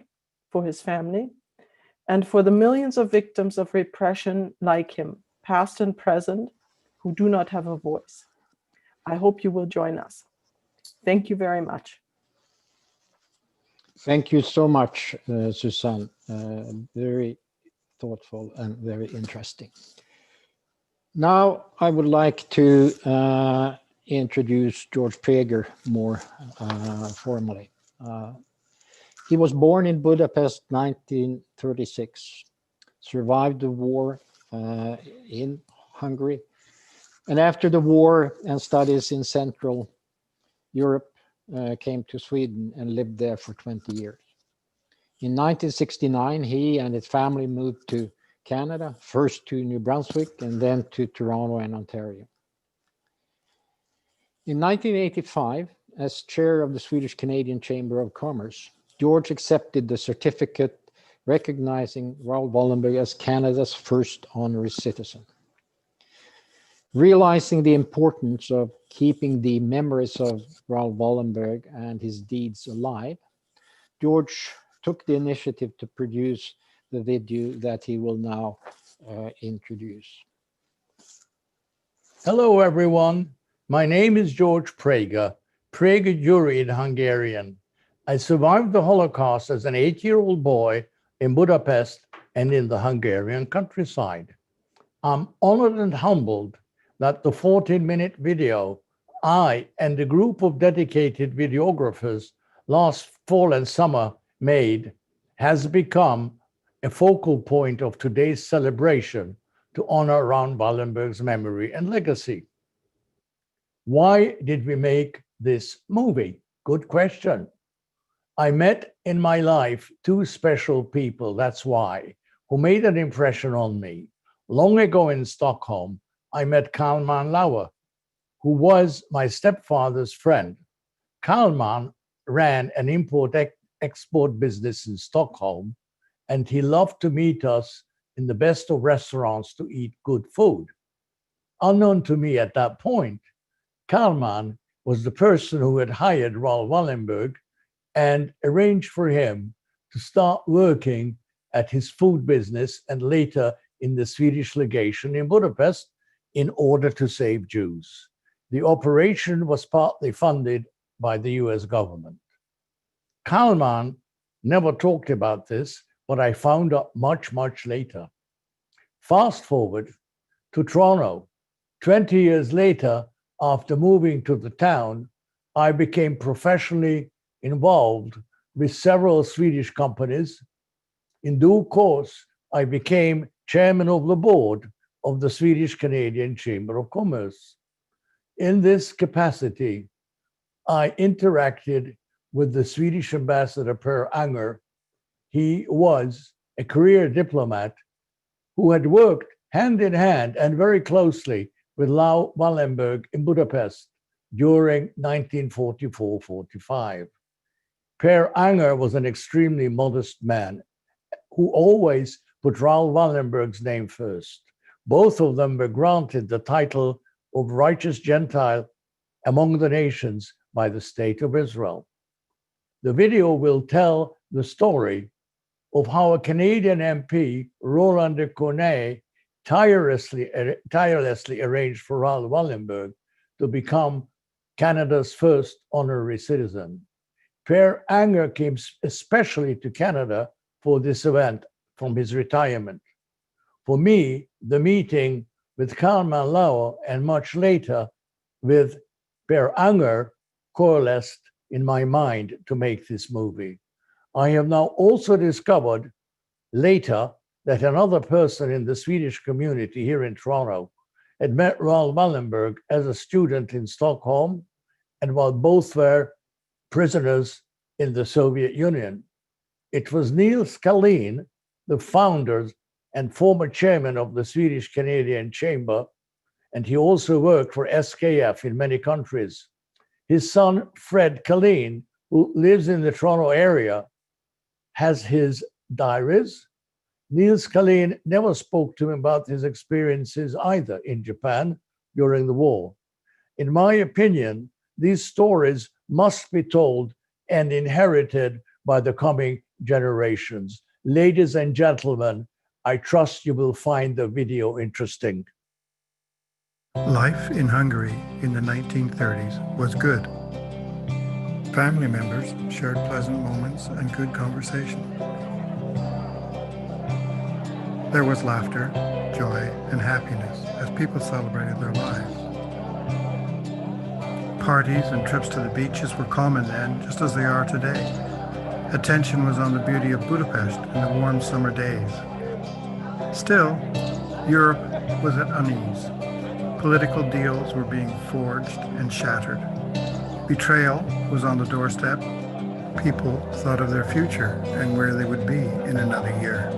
for his family, and for the millions of victims of repression like him, past and present, who do not have a voice. I hope you will join us. Thank you very much. Thank you so much, Susanne. Very thoughtful and very interesting. Now I would like to introduce George Prager more formally. He was born in Budapest 1936, survived the war in Hungary, and after the war and studies in Central Europe, came to Sweden and lived there for 20 years. In 1969, he and his family moved to Canada, first to New Brunswick and then to Toronto and Ontario. In 1985, as chair of the Swedish-Canadian Chamber of Commerce, George accepted the certificate recognizing Raoul Wallenberg as Canada's first honorary citizen. Realizing the importance of keeping the memories of Raoul Wallenberg and his deeds alive, George took the initiative to produce the video that he will now introduce. Hello, everyone. My name is George Prager, Prager Jury in Hungarian. I survived the Holocaust as an 8-year-old boy in Budapest and in the Hungarian countryside. I'm honored and humbled that the 14-minute video I and a group of dedicated videographers last fall and summer made has become a focal point of today's celebration to honor Raoul Wallenberg's memory and legacy. Why did we make this movie? Good question. I met in my life 2 special people, that's why, who made an impression on me. Long ago in Stockholm, I met Kalman Lauer, who was my stepfather's friend. Kalman ran an import-export business in Stockholm, and he loved to meet us in the best of restaurants to eat good food. Unknown to me at that point, Kalman was the person who had hired Raoul Wallenberg and arranged for him to start working at his food business and later in the Swedish legation in Budapest in order to save Jews. The operation was partly funded by the US government. Kalman never talked about this, but I found out much, much later. Fast forward to Toronto. 20 years later, after moving to the town, I became professionally involved with several Swedish companies. In due course, I became chairman of the board of the Swedish-Canadian Chamber of Commerce. In this capacity, I interacted with the Swedish ambassador Per Anger. He was a career diplomat who had worked hand in hand and very closely with Raoul Wallenberg in Budapest during 1944-45. Per Anger was an extremely modest man who always put Raoul Wallenberg's name first. Both of them were granted the title of righteous Gentile among the nations by the State of Israel. The video will tell the story of how a Canadian MP, Roland de Corneille, tirelessly arranged for Raoul Wallenberg to become Canada's first honorary citizen. Per Anger came especially to Canada for this event from his retirement. For me, the meeting with Carmen Lauer and much later with Per Anger coalesced in my mind to make this movie. I have now also discovered later that another person in the Swedish community here in Toronto had met Raoul Wallenberg as a student in Stockholm, and while both were prisoners in the Soviet Union. It was Niels Kalin, the founder and former chairman of the Swedish Canadian Chamber, and he also worked for SKF in many countries. His son, Fred Kalin, who lives in the Toronto area, has his diaries. Niels Kalin never spoke to him about his experiences either in Japan during the war. In my opinion, these stories must be told and inherited by the coming generations. Ladies and gentlemen, I trust you will find the video interesting. Life in Hungary in the 1930s was good. Family members shared pleasant moments and good conversation. There was laughter, joy, and happiness as people celebrated their lives. Parties and trips to the beaches were common then, just as they are today. Attention was on the beauty of Budapest in the warm summer days. Still, Europe was at unease. Political deals were being forged and shattered. Betrayal was on the doorstep. People thought of their future and where they would be in another year.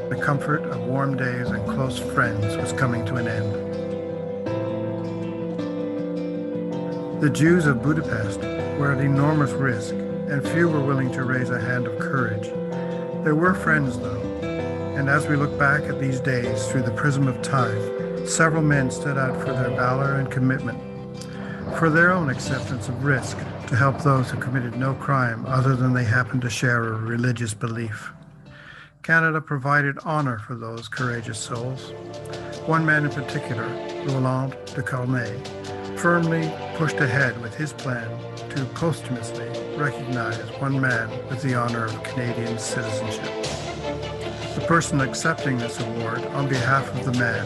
The comfort of warm days and close friends was coming to an end. The Jews of Budapest were at enormous risk, and few were willing to raise a hand of courage. There were friends, though, and as we look back at these days through the prism of time, several men stood out for their valor and commitment, for their own acceptance of risk to help those who committed no crime other than they happened to share a religious belief. Canada provided honor for those courageous souls. One man in particular, Roland de Corneille, firmly pushed ahead with his plan to posthumously recognize one man with the honor of Canadian citizenship. The person accepting this award on behalf of the man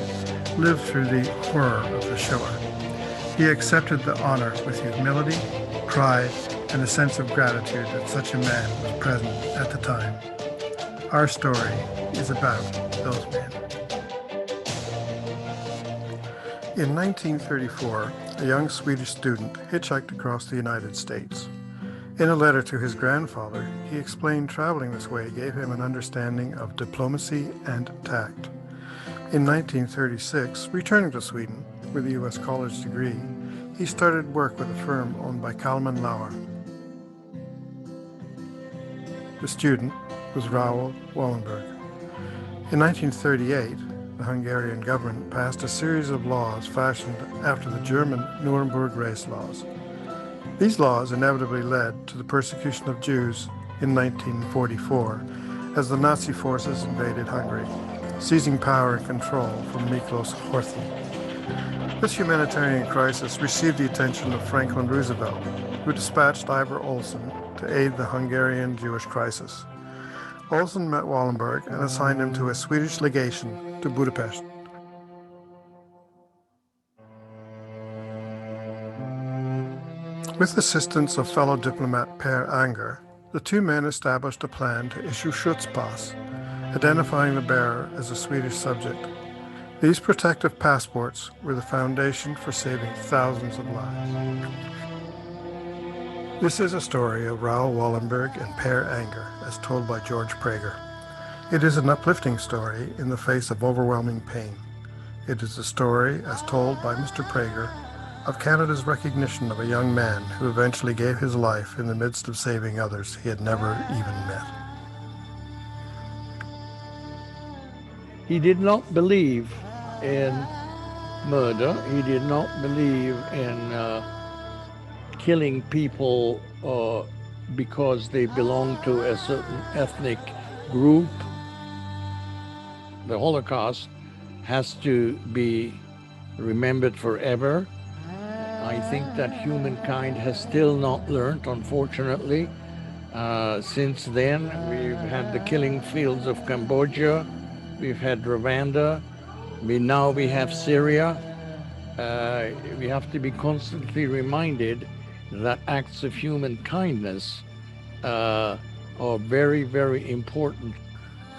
lived through the horror of the Shoah. He accepted the honor with humility, pride, and a sense of gratitude that such a man was present at the time. Our story is about those men. In 1934, a young Swedish student hitchhiked across the United States. In a letter to his grandfather, he explained traveling this way gave him an understanding of diplomacy and tact. In 1936, returning to Sweden with a U.S. college degree, he started work with a firm owned by Kalman Lauer. The student was Raoul Wallenberg. In 1938, the Hungarian government passed a series of laws fashioned after the German Nuremberg race laws. These laws inevitably led to the persecution of Jews in 1944 as the Nazi forces invaded Hungary, seizing power and control from Miklos Horthy. This humanitarian crisis received the attention of Franklin Roosevelt, who dispatched Ivar Olsen to aid the Hungarian Jewish crisis. Olsen met Wallenberg and assigned him to a Swedish legation to Budapest. With assistance of fellow diplomat Per Anger, the two men established a plan to issue Schutzpass, identifying the bearer as a Swedish subject. These protective passports were the foundation for saving thousands of lives. This is a story of Raoul Wallenberg and Per Anger, as told by George Prager. It is an uplifting story in the face of overwhelming pain. It is a story, as told by Mr. Prager, of Canada's recognition of a young man who eventually gave his life in the midst of saving others he had never even met. He did not believe in murder. He did not believe in killing people because they belong to a certain ethnic group. The Holocaust has to be remembered forever. I think that humankind has still not learned, unfortunately. Since then, we've had the killing fields of Cambodia, we've had Rwanda, now we have Syria. We have to be constantly reminded that acts of human kindness are very, very important.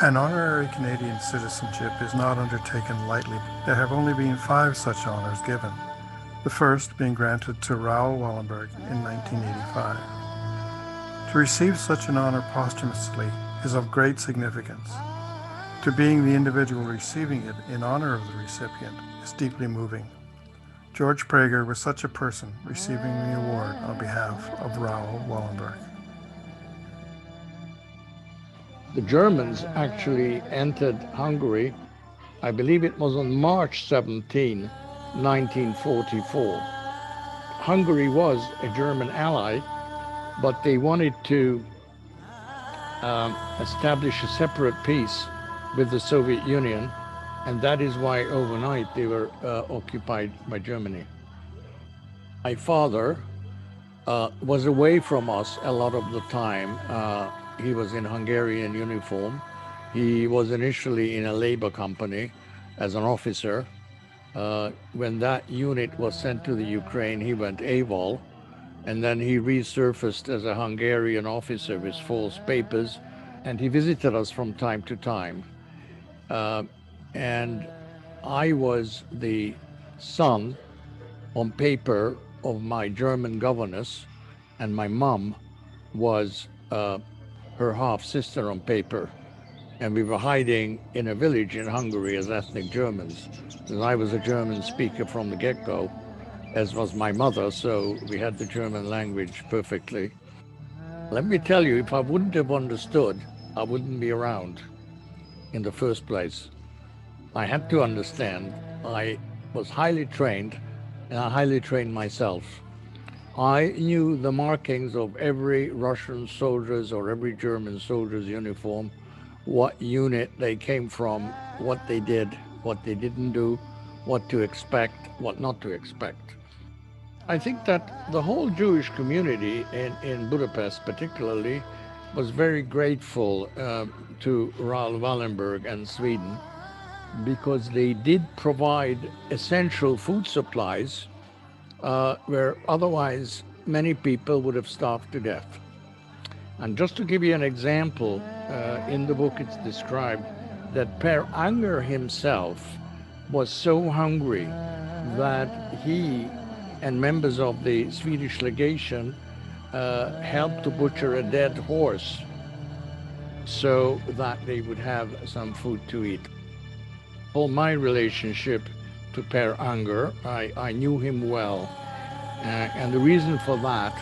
An honorary Canadian citizenship is not undertaken lightly. There have only been 5 such honors given, the first being granted to Raoul Wallenberg in 1985. To receive such an honor posthumously is of great significance. To being the individual receiving it in honor of the recipient is deeply moving. George Praeger was such a person receiving the award on behalf of Raoul Wallenberg. The Germans actually entered Hungary, I believe it was on March 17, 1944. Hungary was a German ally, but they wanted to establish a separate peace with the Soviet Union, and that is why overnight they were occupied by Germany. My father was away from us a lot of the time. He was in Hungarian uniform. He was initially in a labor company as an officer. When that unit was sent to the Ukraine, he went AWOL, and then he resurfaced as a Hungarian officer with false papers, and he visited us from time to time. And I was the son on paper of my German governess, and my mom was her half-sister on paper, and we were hiding in a village in Hungary as ethnic Germans. And I was a German speaker from the get-go, as was my mother, so we had the German language perfectly. Let me tell you, if I wouldn't have understood, I wouldn't be around in the first place. I had to understand. I was highly trained, and I highly trained myself. I knew the markings of every Russian soldier's or every German soldier's uniform, what unit they came from, what they did, what they didn't do, what to expect, what not to expect. I think that the whole Jewish community in Budapest particularly was very grateful to Raoul Wallenberg and Sweden, because they did provide essential food supplies where otherwise many people would have starved to death. And just to give you an example, in the book it's described that Per Anger himself was so hungry that he and members of the Swedish legation helped to butcher a dead horse so that they would have some food to eat. For my relationship to Per Anger, I knew him well. And the reason for that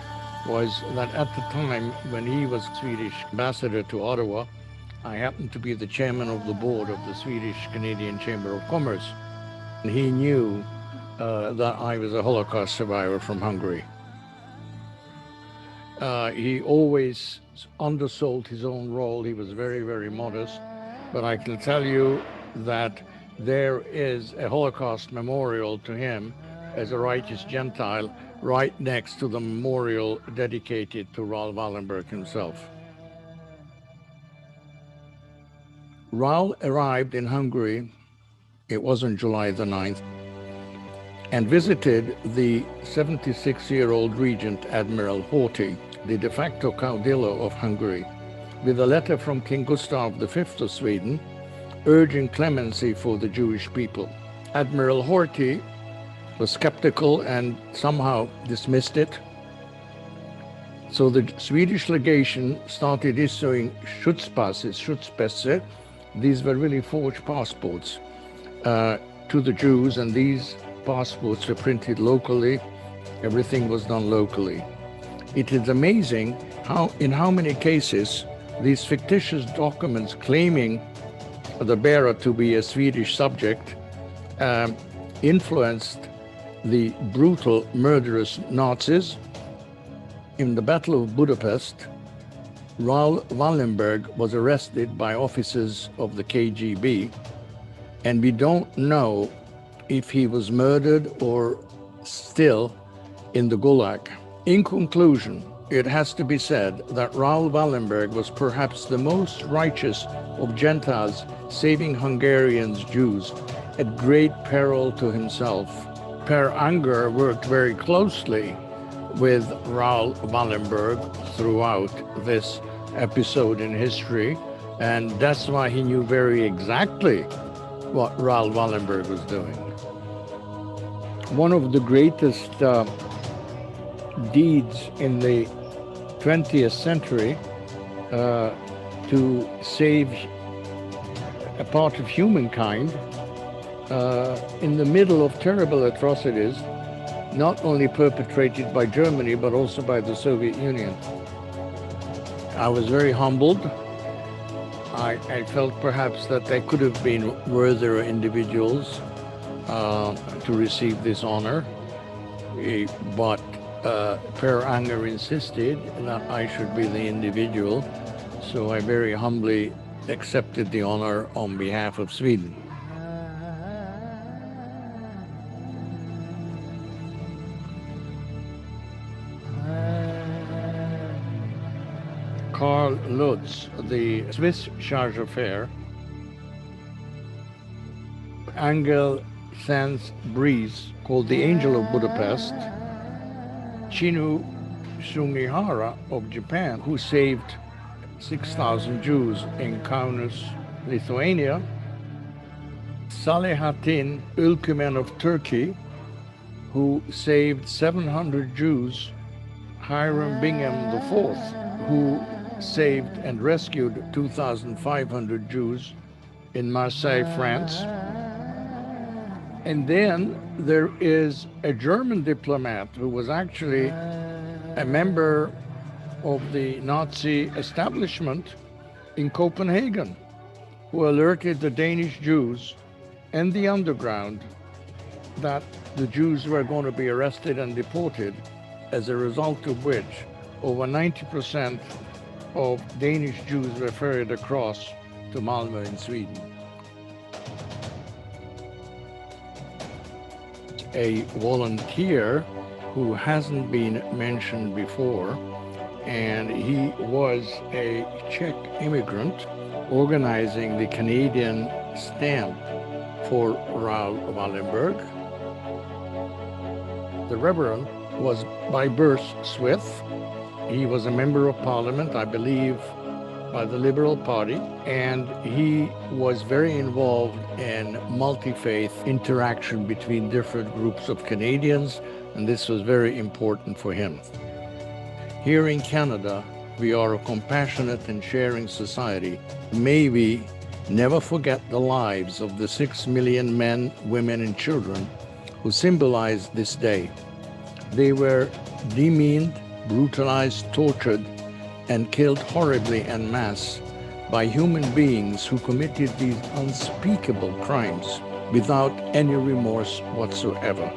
was that at the time when he was Swedish ambassador to Ottawa, I happened to be the chairman of the board of the Swedish-Canadian Chamber of Commerce. And he knew that I was a Holocaust survivor from Hungary. He always undersold his own role. He was very, very modest. But I can tell you that there is a Holocaust memorial to him as a righteous Gentile right next to the memorial dedicated to Raoul Wallenberg himself. Raoul arrived in Hungary, it was on July the 9th, and visited the 76-year-old regent, Admiral Horthy, the de facto caudillo of Hungary, with a letter from King Gustav V of Sweden, urging clemency for the Jewish people. Admiral Horthy was skeptical and somehow dismissed it. So the Swedish legation started issuing Schutzpässe. These were really forged passports to the Jews, and these passports were printed locally. Everything was done locally. It is amazing in how many cases these fictitious documents claiming the bearer to be a Swedish subject influenced the brutal, murderous Nazis. In the Battle of Budapest, Raoul Wallenberg was arrested by officers of the KGB, and we don't know if he was murdered or still in the Gulag. In conclusion, it has to be said that Raoul Wallenberg was perhaps the most righteous of Gentiles, saving Hungarians, Jews, at great peril to himself. Per Anger worked very closely with Raoul Wallenberg throughout this episode in history, and that's why he knew very exactly what Raoul Wallenberg was doing. One of the greatest deeds in the 20th century to save a part of humankind in the middle of terrible atrocities, not only perpetrated by Germany, but also by the Soviet Union. I was very humbled. I felt perhaps that there could have been worthier individuals to receive this honor, but Per Anger insisted that I should be the individual, so I very humbly accepted the honor on behalf of Sweden. Karl Lutz, the Swiss charge d'affaires, Angel Sans Brise, called the Angel of Budapest, Chinu Sugihara of Japan, who saved 6,000 Jews in Kaunas, Lithuania, Selahattin Ülkümen of Turkey, who saved 700 Jews, Hiram Bingham IV, who saved and rescued 2,500 Jews in Marseille, France. And then there is a German diplomat who was actually a member of the Nazi establishment in Copenhagen, who alerted the Danish Jews and the underground that the Jews were going to be arrested and deported, as a result of which over 90% of Danish Jews were ferried across to Malmö in Sweden. A volunteer who hasn't been mentioned before, and he was a Czech immigrant organizing the Canadian stamp for Raoul Wallenberg. The Reverend was by birth Swiss. He was a member of parliament, I believe, by the Liberal Party, and he was very involved in multi-faith interaction between different groups of Canadians, and this was very important for him. Here in Canada, we are a compassionate and sharing society. May we never forget the lives of the 6 million men, women, and children who symbolize this day. They were demeaned, brutalized, tortured, and killed horribly en masse by human beings who committed these unspeakable crimes without any remorse whatsoever.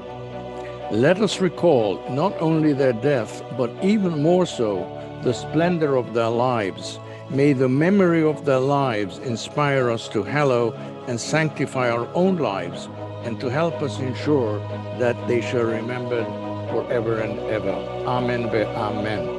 Let us recall not only their death, but even more so, the splendor of their lives. May the memory of their lives inspire us to hallow and sanctify our own lives, and to help us ensure that they shall be remembered forever and ever. Amen ve amen.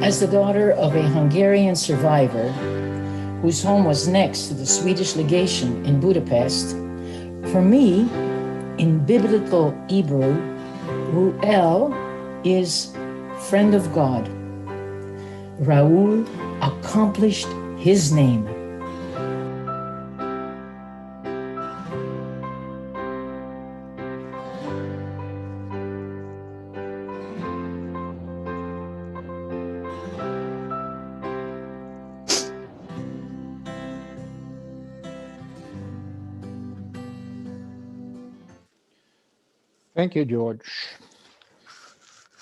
As the daughter of a Hungarian survivor whose home was next to the Swedish legation in Budapest, for me, in biblical Hebrew, Raoul is friend of God. Raoul accomplished his name. Thank you, George.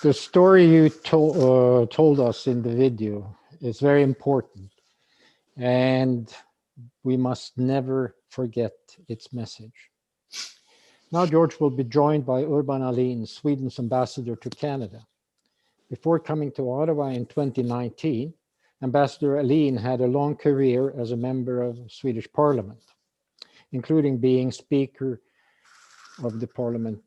The story you told us in the video is very important, and we must never forget its message. Now George will be joined by Urban Ahlin, Sweden's ambassador to Canada. Before coming to Ottawa in 2019, Ambassador Ahlin had a long career as a member of Swedish Parliament, including being Speaker of the Parliament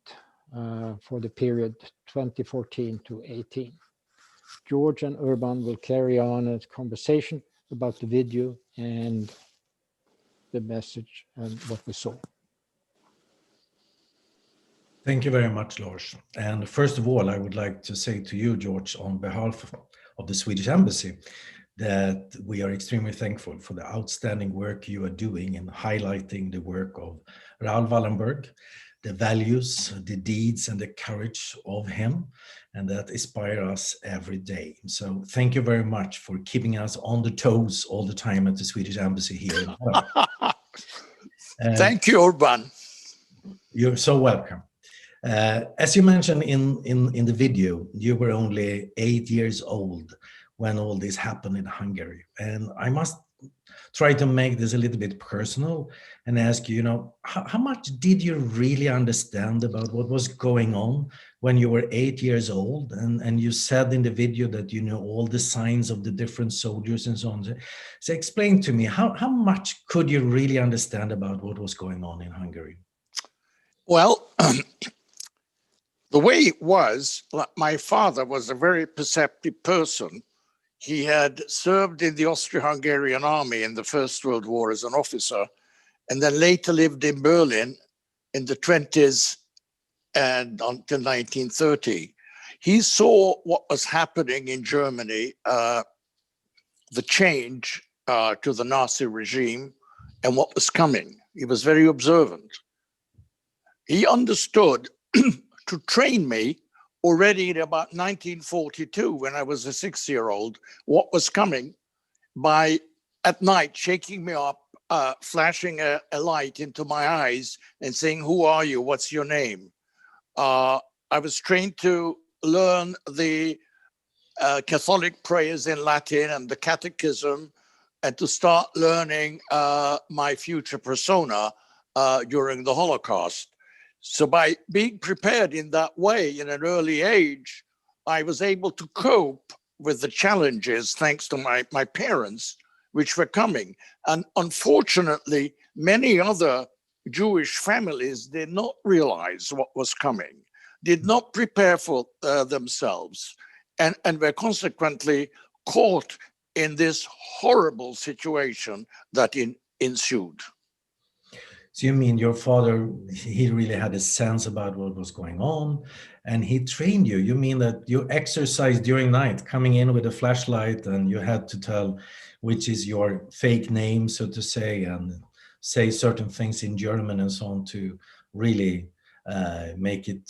for the period 2014 to 18. George and Urban will carry on a conversation about the video and the message and what we saw. Thank you very much, Lars. And first of all, I would like to say to you, George, on behalf of the Swedish Embassy, that we are extremely thankful for the outstanding work you are doing in highlighting the work of Raoul Wallenberg, the values, the deeds, and the courage of him, and that inspire us every day. So thank you very much for keeping us on the toes all the time at the Swedish Embassy here in Ottawa. Thank you, Urban. You're so welcome. As you mentioned in the video, you were only 8 years old when all this happened in Hungary. And I must try to make this a little bit personal and ask you, how much did you really understand about what was going on when you were 8 years old? And you said in the video that you know all the signs of the different soldiers and so on. So explain to me, how much could you really understand about what was going on in Hungary? Well, the way it was, my father was a very perceptive person. He had served in the Austro-Hungarian army in the First World War as an officer, and then later lived in Berlin in the 20s and until 1930. He saw what was happening in Germany, the change to the Nazi regime and what was coming. He was very observant. He understood to train me already in about 1942, when I was a 6-year-old, what was coming by, at night, shaking me up, flashing a light into my eyes and saying, "Who are you? What's your name?" I was trained to learn the Catholic prayers in Latin and the catechism, and to start learning my future persona during the Holocaust. So by being prepared in that way in an early age, I was able to cope with the challenges, thanks to my parents, which were coming. And unfortunately, many other Jewish families did not realize what was coming, did not prepare for themselves, and were consequently caught in this horrible situation that ensued. So you mean your father, he really had a sense about what was going on, and he trained you. You mean that you exercised during night, coming in with a flashlight, and you had to tell which is your fake name, so to say, and say certain things in German and so on to really make it,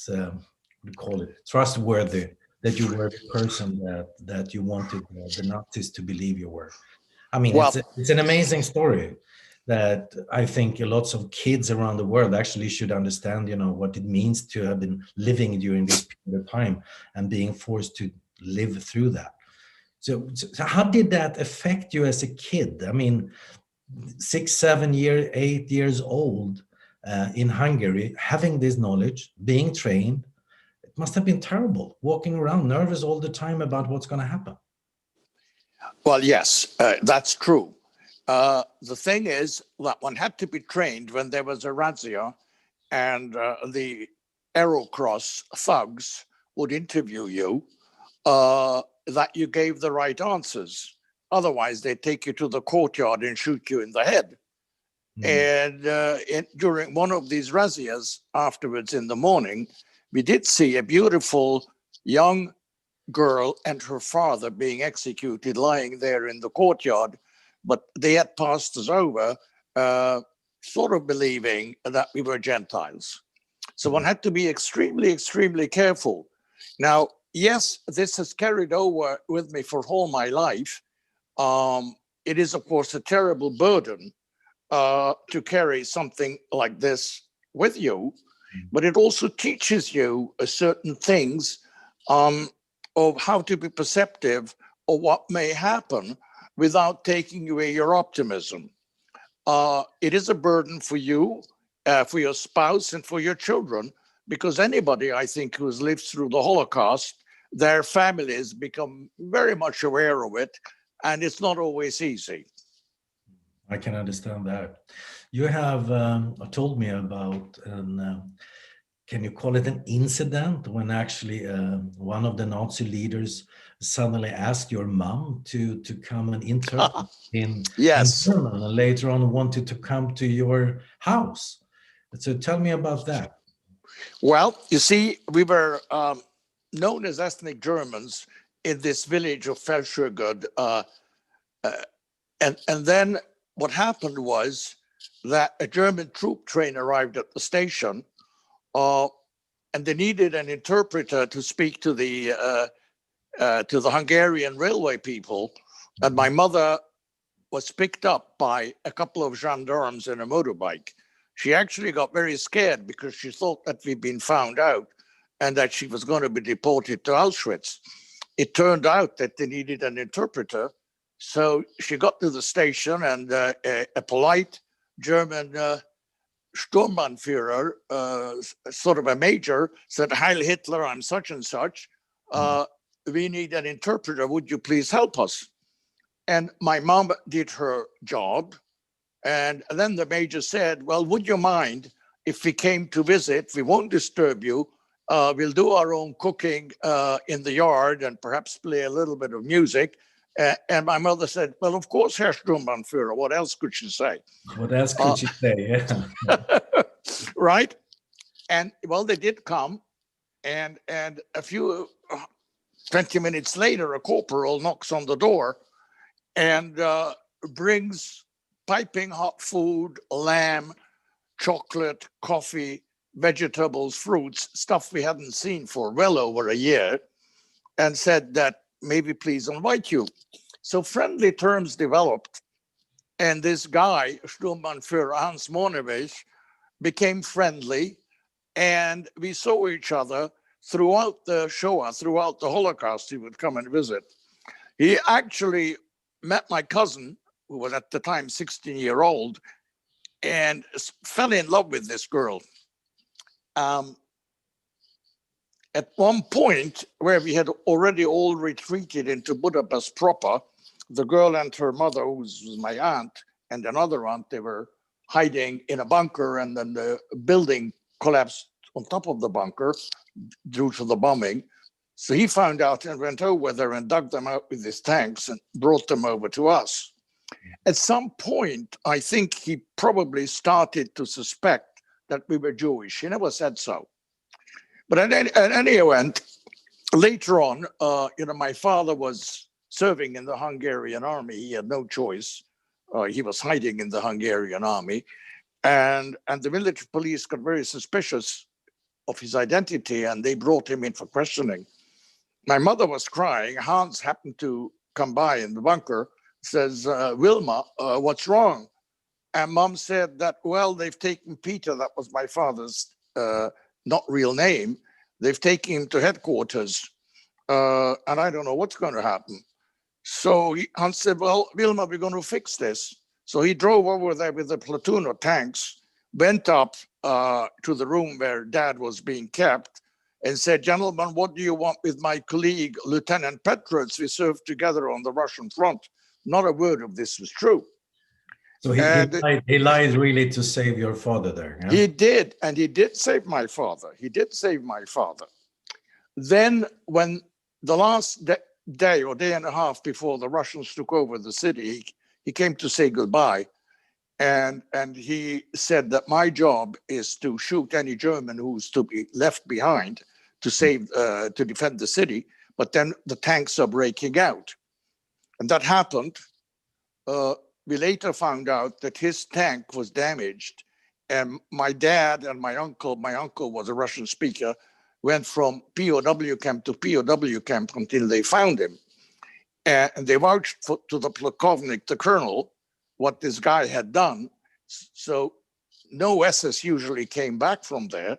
we call it, trustworthy, that you were the person that you wanted the Nazis to believe you were. I mean, well, it's an amazing story that I think lots of kids around the world actually should understand, what it means to have been living during this period of time and being forced to live through that. So how did that affect you as a kid? I mean, 6, 7 years, 8 years old in Hungary, having this knowledge, being trained, it must have been terrible, walking around nervous all the time about what's going to happen. Well, yes, that's true. The thing is that one had to be trained when there was a razzia, and the Arrow Cross thugs would interview you, that you gave the right answers. Otherwise, they take you to the courtyard and shoot you in the head. And during one of these razzias afterwards in the morning, we did see a beautiful young girl and her father being executed, lying there in the courtyard. But they had passed us over, sort of believing that we were Gentiles. So one had to be extremely, extremely careful. Now, yes, this has carried over with me for all my life. It is, of course, a terrible burden to carry something like this with you. but it also teaches you certain things of how to be perceptive of what may happen without taking away your optimism. It is a burden for you, for your spouse, and for your children, because anybody, I think, who has lived through the Holocaust, their families become very much aware of it, and it's not always easy. I can understand that. You have told me about, can you call it an incident, when actually one of the Nazi leaders suddenly asked your mom to come and interpret in German, and later on wanted to come to your house. So tell me about that. Well, you see, we were known as ethnic Germans in this village of Felschurgud. And then what happened was that a German troop train arrived at the station, and they needed an interpreter to speak to the Hungarian railway people. And my mother was picked up by a couple of gendarmes in a motorbike. She actually got very scared because she thought that we'd been found out and that she was going to be deported to Auschwitz. It turned out that they needed an interpreter. So she got to the station, and a polite German Sturmbannführer, sort of a major, said, "Heil Hitler, I'm such and such. We need an interpreter. Would you please help us?" And my mom did her job. And then the major said, "Well, would you mind if we came to visit? We won't disturb you. We'll do our own cooking in the yard and perhaps play a little bit of music." And my mother said, "Well, of course, Herr Sturmbannführer. What else could she say?" What else could she say? Yeah. Right? And well, they did come. And a few 20 minutes later, a corporal knocks on the door and brings piping hot food, lamb, chocolate, coffee, vegetables, fruits, stuff we hadn't seen for well over a year, and said that maybe please invite you. So friendly terms developed, and this guy, Sturmbannführer Hans Monewich, became friendly, and we saw each other throughout the Shoah, throughout the Holocaust. He would come and visit. He actually met my cousin, who was at the time 16-year-old, and fell in love with this girl. At one point, where we had already all retreated into Budapest proper, the girl and her mother, who was my aunt, and another aunt, they were hiding in a bunker, and then the building collapsed on top of the bunker due to the bombing. So he found out and went over there and dug them out with his tanks and brought them over to us. At some point, I think he probably started to suspect that we were Jewish. He never said so. But at any event, later on, my father was serving in the Hungarian army. He had no choice. He was hiding in the Hungarian army. And the military police got very suspicious of his identity, and they brought him in for questioning. My mother was crying. Hans happened to come by in the bunker, says, "Wilma, what's wrong?" And Mom said that, well, they've taken Peter, that was my father's not real name. They've taken him to headquarters, and I don't know what's going to happen. So Hans said, "Well, Wilma, we're going to fix this." So he drove over there with a platoon of tanks, went up to the room where Dad was being kept, and said, "Gentlemen, what do you want with my colleague, Lieutenant Petrus? We served together on the Russian front." Not a word of this was true. So he lied really to save your father there. Yeah? He did, and he did save my father. He did save my father. Then when the last day or day and a half before the Russians took over the city, he came to say goodbye. And he said that my job is to shoot any German who's to be left behind to save, to defend the city. But then the tanks are breaking out. And that happened. We later found out that his tank was damaged. And my dad and my uncle was a Russian speaker, went from POW camp to POW camp until they found him. And they vouched to the Plukovnik, the colonel, what this guy had done. So no SS usually came back from there.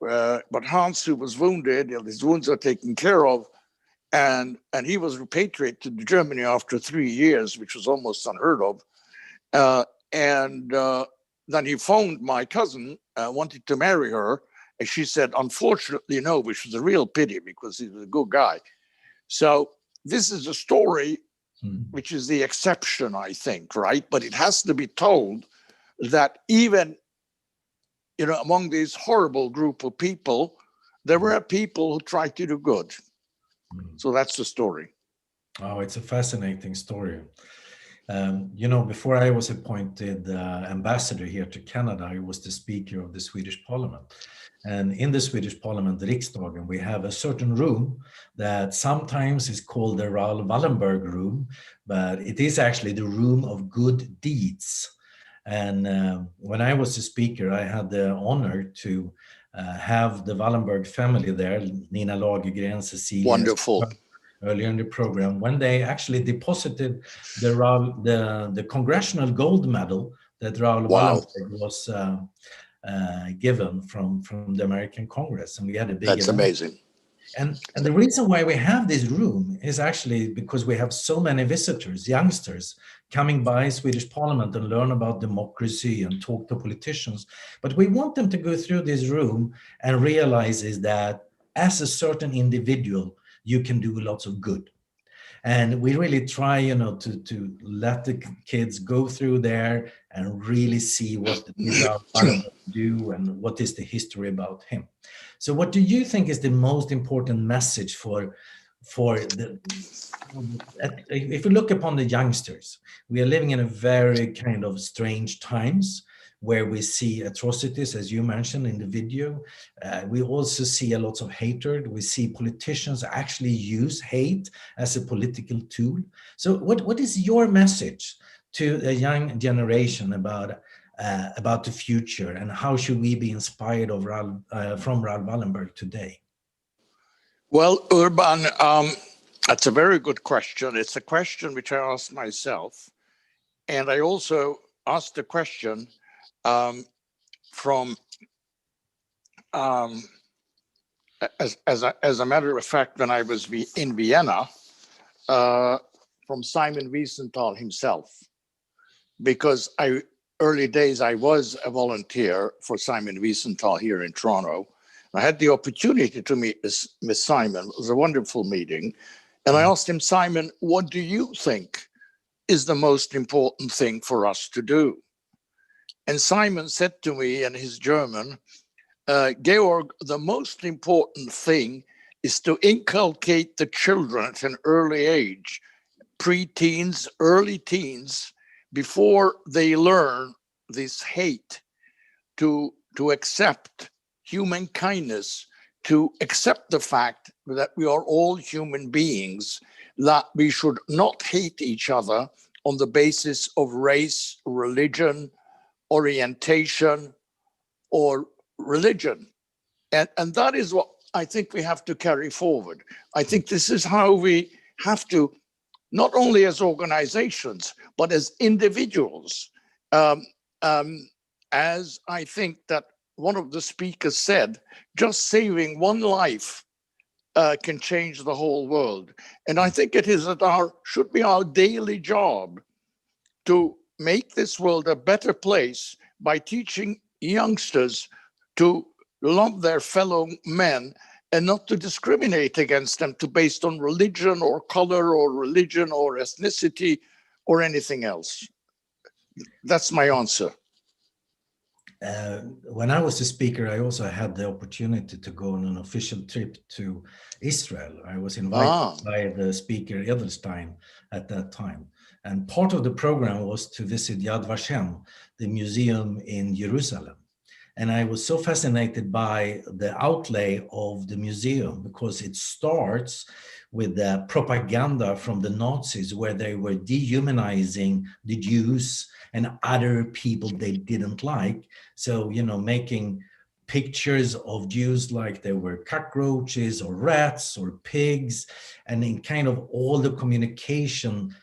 but Hans, who was wounded, his wounds are taken care of, and he was repatriated to Germany after 3 years, which was almost unheard of. Then he phoned my cousin, wanted to marry her, and she said, unfortunately, no, which was a real pity because he was a good guy. So this is a story which is the exception, I think, right? But it has to be told that even, among this horrible group of people, there were people who tried to do good. So that's the story. Oh, it's a fascinating story. Before I was appointed ambassador here to Canada, I was the Speaker of the Swedish Parliament. And in the Swedish Parliament, Riksdagen, we have a certain room that sometimes is called the Raoul Wallenberg room, but it is actually the room of good deeds. And when I was the Speaker, I had the honor to have the Wallenberg family there, Nina Lagergren, Cecilia. Wonderful. Earlier in the program, when they actually deposited the Congressional Gold Medal that Raoul Wallenberg was given from the American Congress, and we had a big That's event. amazing. And the reason why we have this room is actually because we have so many visitors, youngsters, coming by Swedish Parliament and learn about democracy and talk to politicians. But we want them to go through this room and realize is that as a certain individual, you can do lots of good. And we really try, to let the kids go through there and really see what the do and what is the history about him. So what do you think is the most important message for the, if we look upon the youngsters, we are living in a very kind of strange times where we see atrocities, as you mentioned in the video. We also see a lot of hatred. We see politicians actually use hate as a political tool. So what is your message to the young generation about the future, and how should we be inspired of from Raoul Wallenberg today? Well, Urban, that's a very good question. It's a question which I asked myself. And I also asked the question from, as a matter of fact, when I was in Vienna, from Simon Wiesenthal himself, because early days I was a volunteer for Simon Wiesenthal here in Toronto. I had the opportunity to meet Miss Simon. It was a wonderful meeting. And I asked him, Simon, what do you think is the most important thing for us to do? And Simon said to me in his German, Georg, the most important thing is to inculcate the children at an early age, pre-teens, early teens, before they learn this hate, to accept human kindness, to accept the fact that we are all human beings, that we should not hate each other on the basis of race, religion, orientation, or religion. And that is what I think we have to carry forward. I think this is how we have to, not only as organizations, but as individuals. As I think that one of the speakers said, just saving one life can change the whole world. And I think it is should be our daily job to make this world a better place by teaching youngsters to love their fellow men and not to discriminate against them based on religion or color or religion or ethnicity or anything else. That's my answer. When I was a speaker, I also had the opportunity to go on an official trip to Israel. I was invited by the speaker Edelstein at that time. And part of the program was to visit Yad Vashem, the museum in Jerusalem. And I was so fascinated by the outlay of the museum, because it starts with the propaganda from the Nazis, where they were dehumanizing the Jews and other people they didn't like. So, making pictures of Jews like they were cockroaches or rats or pigs, and in kind of all the communication,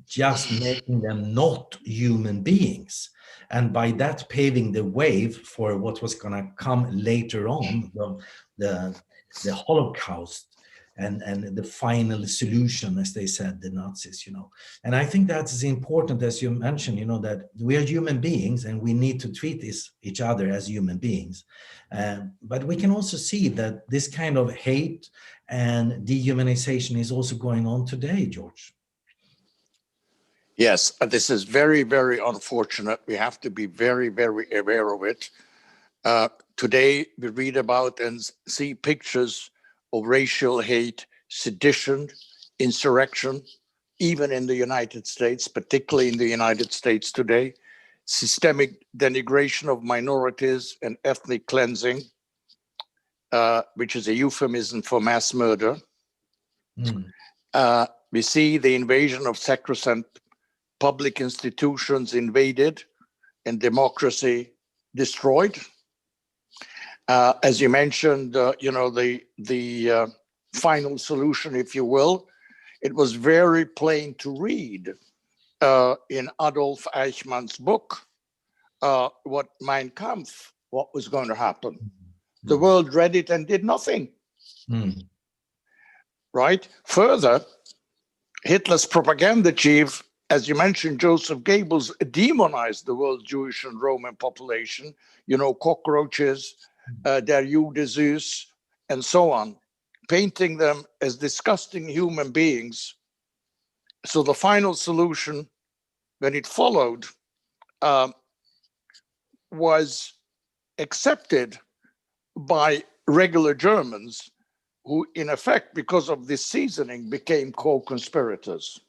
just making them not human beings. and by that paving the way for what was going to come later on, the Holocaust, and the final solution, as they said, the Nazis, And I think that's as important as you mentioned, that we are human beings and we need to treat each other as human beings. But we can also see that this kind of hate and dehumanization is also going on today, George. Yes, this is very, very unfortunate. We have to be very, very aware of it. Today, we read about and see pictures of racial hate, sedition, insurrection, even in the United States, particularly in the United States today, systemic denigration of minorities and ethnic cleansing, which is a euphemism for mass murder. We see the invasion of sacrosanct public institutions invaded and democracy destroyed. As you mentioned, the final solution, if you will, it was very plain to read in Adolf Eichmann's book, what Mein Kampf, what was going to happen. The world read it and did nothing. Right? Further, Hitler's propaganda chief, as you mentioned, Joseph Goebbels, demonized the world Jewish and Roman population, cockroaches, der Jude Zeus, and so on, painting them as disgusting human beings. So the final solution, when it followed, was accepted by regular Germans who, in effect, because of this seasoning, became co-conspirators.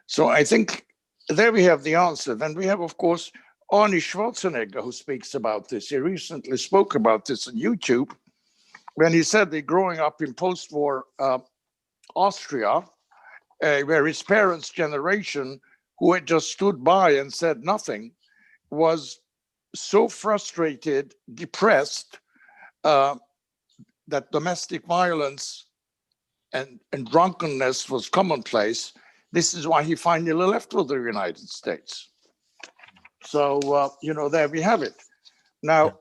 So I think there we have the answer. Then we have, of course, Arnie Schwarzenegger, who speaks about this. He recently spoke about this on YouTube when he said that growing up in post-war Austria, where his parents' generation, who had just stood by and said nothing, was so frustrated, depressed, that domestic violence and drunkenness was commonplace. This is why he finally left for the United States. So, there we have it. Now,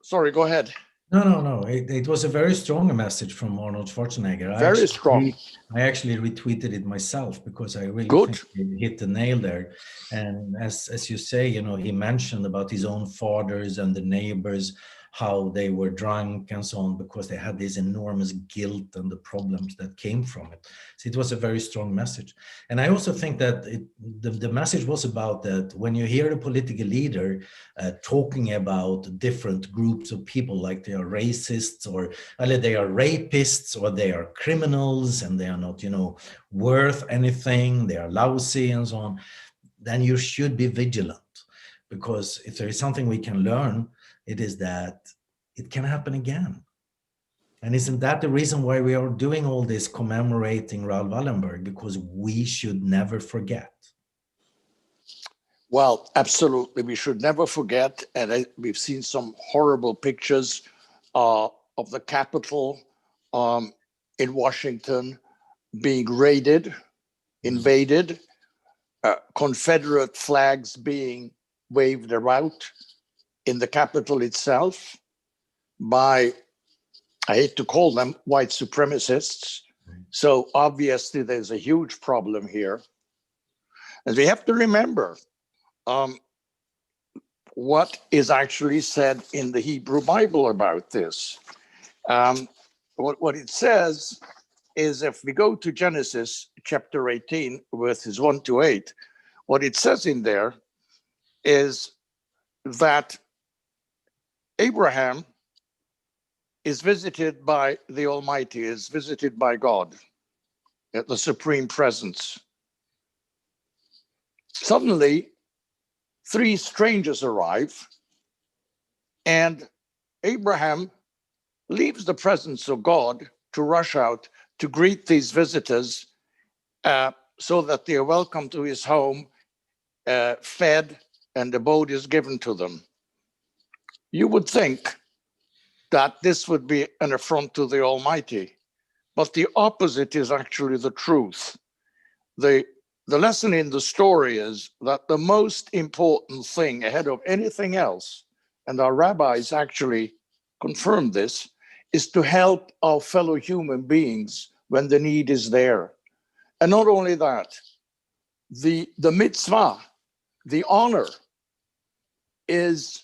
sorry, go ahead. No. It was a very strong message from Arnold Schwarzenegger. Very strong. I actually retweeted it myself because I really think he hit the nail there. And as you say, he mentioned about his own fathers and the neighbors, how they were drunk and so on, because they had this enormous guilt and the problems that came from it. So it was a very strong message. And I also think that the message was about that when you hear a political leader talking about different groups of people, like they are racists or they are rapists or they are criminals and they are not, worth anything, they are lousy and so on, then you should be vigilant. Because if there is something we can learn, it is that it can happen again. And isn't that the reason why we are doing all this commemorating Raoul Wallenberg? Because we should never forget. Well, absolutely. We should never forget. And we've seen some horrible pictures of the Capitol in Washington being raided, invaded, Confederate flags being waved around in the Capitol itself by, I hate to call them, white supremacists. So obviously there's a huge problem here. And we have to remember what is actually said in the Hebrew Bible about this. What it says is, if we go to Genesis chapter 18, verses 1 to 8, what it says in there is that Abraham is visited by the Almighty, is visited by God at the Supreme Presence. Suddenly, 3 strangers arrive, and Abraham leaves the presence of God to rush out to greet these visitors so that they are welcome to his home, fed, and abode is given to them. You would think that this would be an affront to the Almighty, but the opposite is actually the truth. The the lesson in the story is that the most important thing ahead of anything else, and our rabbis actually confirmed this, is to help our fellow human beings when the need is there. And not only that, the mitzvah, the honor, is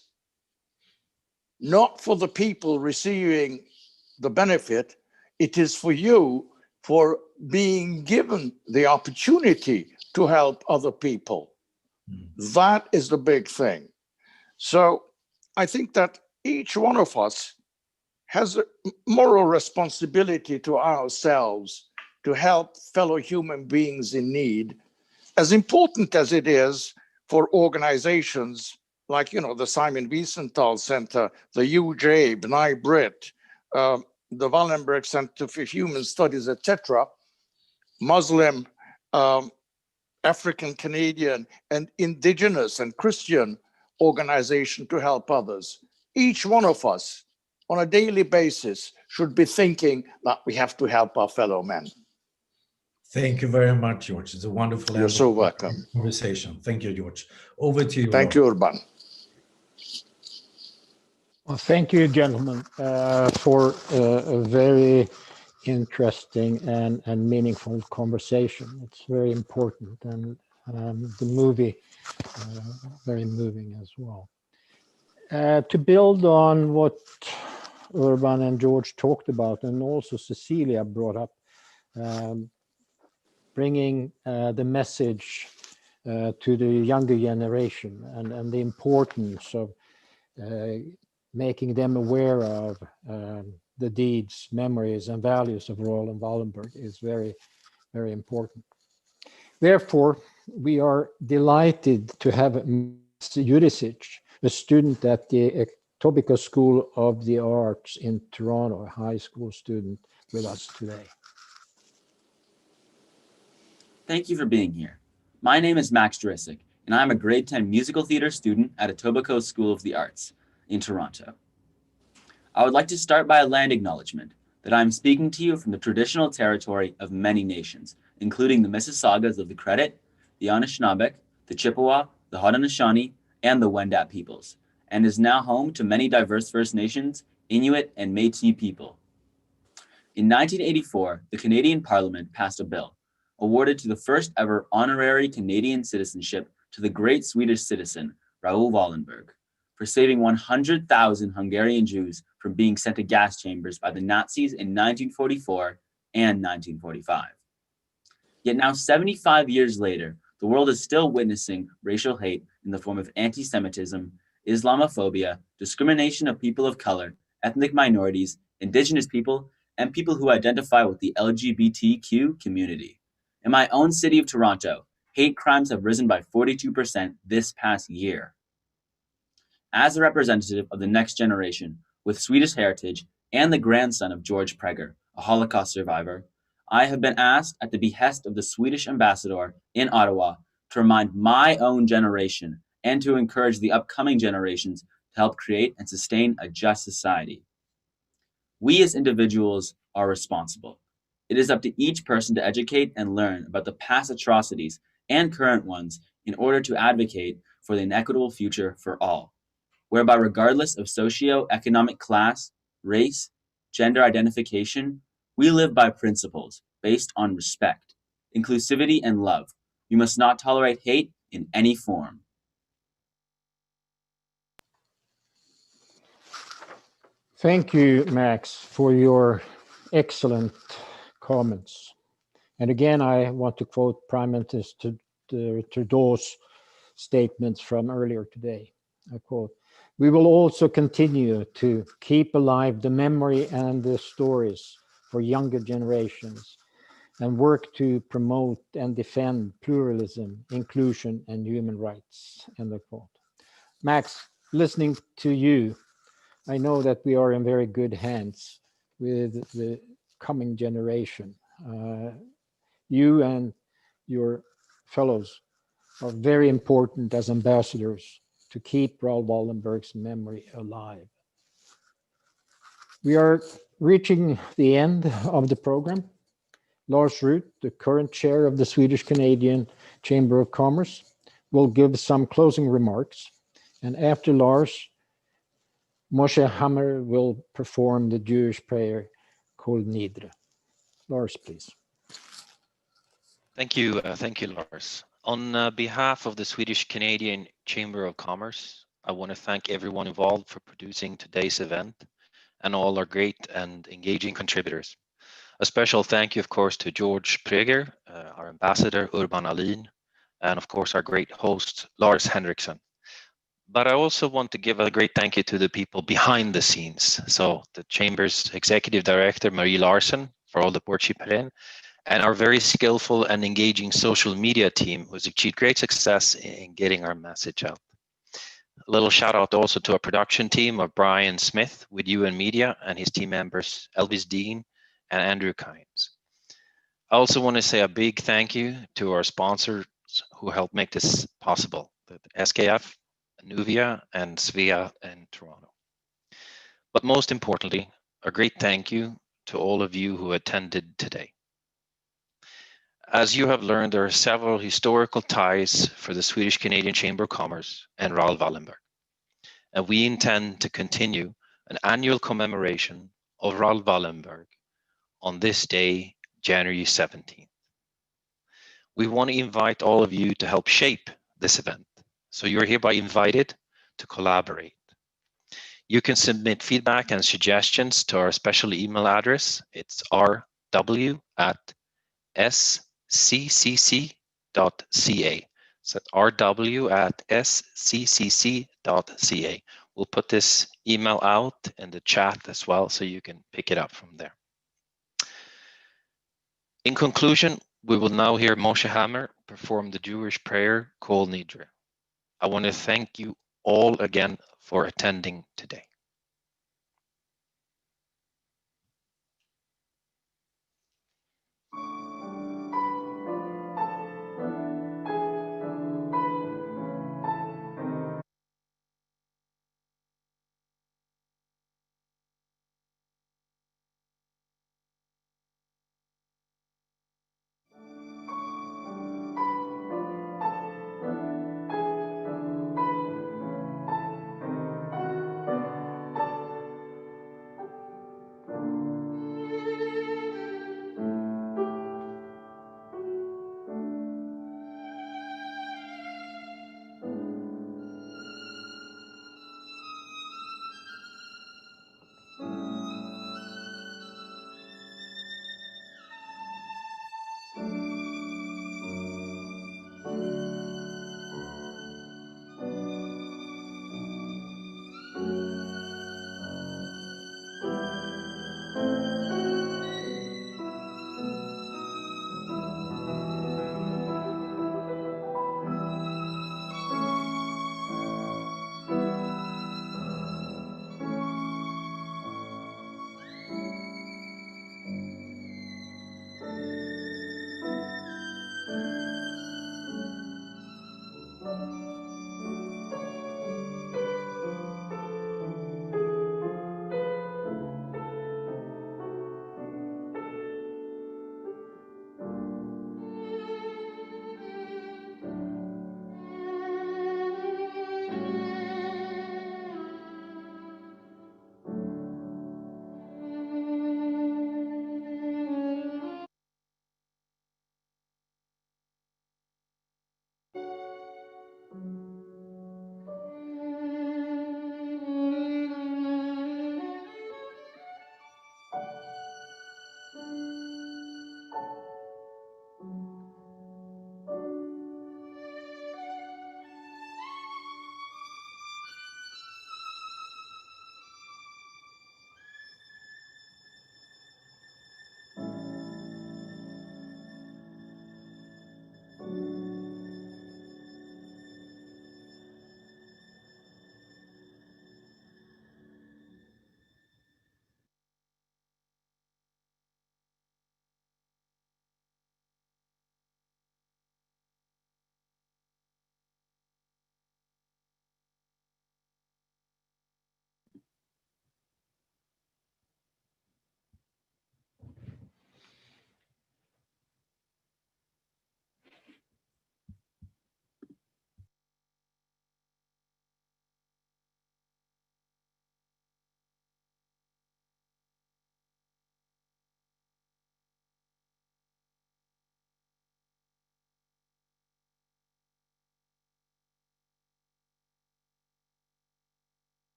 not for the people receiving the benefit, it is for you for being given the opportunity to help other people. That is the big thing. So I think that each one of us has a moral responsibility to ourselves to help fellow human beings in need, as important as it is for organizations like, the Simon Wiesenthal Center, the UJ, B'nai Brit, the Wallenberg Center for Human Studies, etc., Muslim, African Canadian, and Indigenous and Christian organization to help others. Each one of us on a daily basis should be thinking that we have to help our fellow men. Thank you very much, George. It's a wonderful You're so welcome. Conversation. Thank you, George. Over to you. Thank you, Urban. Well, thank you, gentlemen, for a very interesting and meaningful conversation. It's very important, and the movie very moving as well. To build on what Urban and George talked about, and also Cecilia brought up, bringing the message to the younger generation and the importance of making them aware of the deeds, memories, and values of Raoul and Wallenberg is very, very important. Therefore, we are delighted to have Jurisic, a student at the Etobicoke School of the Arts in Toronto, a high school student, with us today. Thank you for being here. My name is Max Jurisic, and I'm a grade 10 musical theater student at Etobicoke School of the Arts in Toronto. I would like to start by a land acknowledgement that I'm speaking to you from the traditional territory of many nations, including the Mississaugas of the Credit, the Anishinaabeg, the Chippewa, the Haudenosaunee, and the Wendat peoples, and is now home to many diverse First Nations, Inuit, and Métis people. In 1984, the Canadian Parliament passed a bill awarded to the first ever honorary Canadian citizenship to the great Swedish citizen, Raoul Wallenberg, for saving 100,000 Hungarian Jews from being sent to gas chambers by the Nazis in 1944 and 1945. Yet now, 75 years later, the world is still witnessing racial hate in the form of anti-Semitism, Islamophobia, discrimination of people of color, ethnic minorities, indigenous people, and people who identify with the LGBTQ community. In my own city of Toronto, hate crimes have risen by 42% this past year. As a representative of the next generation with Swedish heritage and the grandson of George Praeger, a Holocaust survivor, I have been asked at the behest of the Swedish ambassador in Ottawa to remind my own generation and to encourage the upcoming generations to help create and sustain a just society. We as individuals are responsible. It is up to each person to educate and learn about the past atrocities and current ones in order to advocate for the inequitable future for all, whereby regardless of socio-economic class, race, gender identification, we live by principles based on respect, inclusivity, and love. We must not tolerate hate in any form. Thank you, Max, for your excellent comments. And again, I want to quote Prime Minister Trudeau's statements from earlier today. I quote, "We will also continue to keep alive the memory and the stories for younger generations and work to promote and defend pluralism, inclusion, and human rights." End of quote. Max, listening to you, I know that we are in very good hands with the coming generation. You and your fellows are very important as ambassadors to keep Raoul Wallenberg's memory alive. We are reaching the end of the program. Lars Ruth, the current chair of the Swedish-Canadian Chamber of Commerce, will give some closing remarks. And after Lars, Moshe Hammer will perform the Jewish prayer called Nidre. Lars, please. Thank you, Lars. On behalf of the Swedish-Canadian Chamber of Commerce, I want to thank everyone involved for producing today's event and all our great and engaging contributors. A special thank you, of course, to George Praeger, our ambassador, Urban Ahlin, and of course, our great host, Lars Henriksen. But I also want to give a great thank you to the people behind the scenes. So the Chamber's Executive Director, Marie Larsen, for all the work she put in, and our very skillful and engaging social media team, who's achieved great success in getting our message out. A little shout out also to our production team of Brian Smith with UN Media and his team members, Elvis Dean and Andrew Kynes. I also want to say a big thank you to our sponsors who helped make this possible, the SKF, Nuvia, and Svea in Toronto. But most importantly, a great thank you to all of you who attended today. As you have learned, there are several historical ties for the Swedish-Canadian Chamber of Commerce and Raoul Wallenberg. And we intend to continue an annual commemoration of Raoul Wallenberg on this day, January 17th. We want to invite all of you to help shape this event. So you're hereby invited to collaborate. You can submit feedback and suggestions to our special email address. It's rw@sccc.ca. So rw@sccc.ca. We'll put this email out in the chat as well, so you can pick it up from there. In conclusion, we will now hear Moshe Hammer perform the Jewish prayer called Nidre. I want to thank you all again for attending today.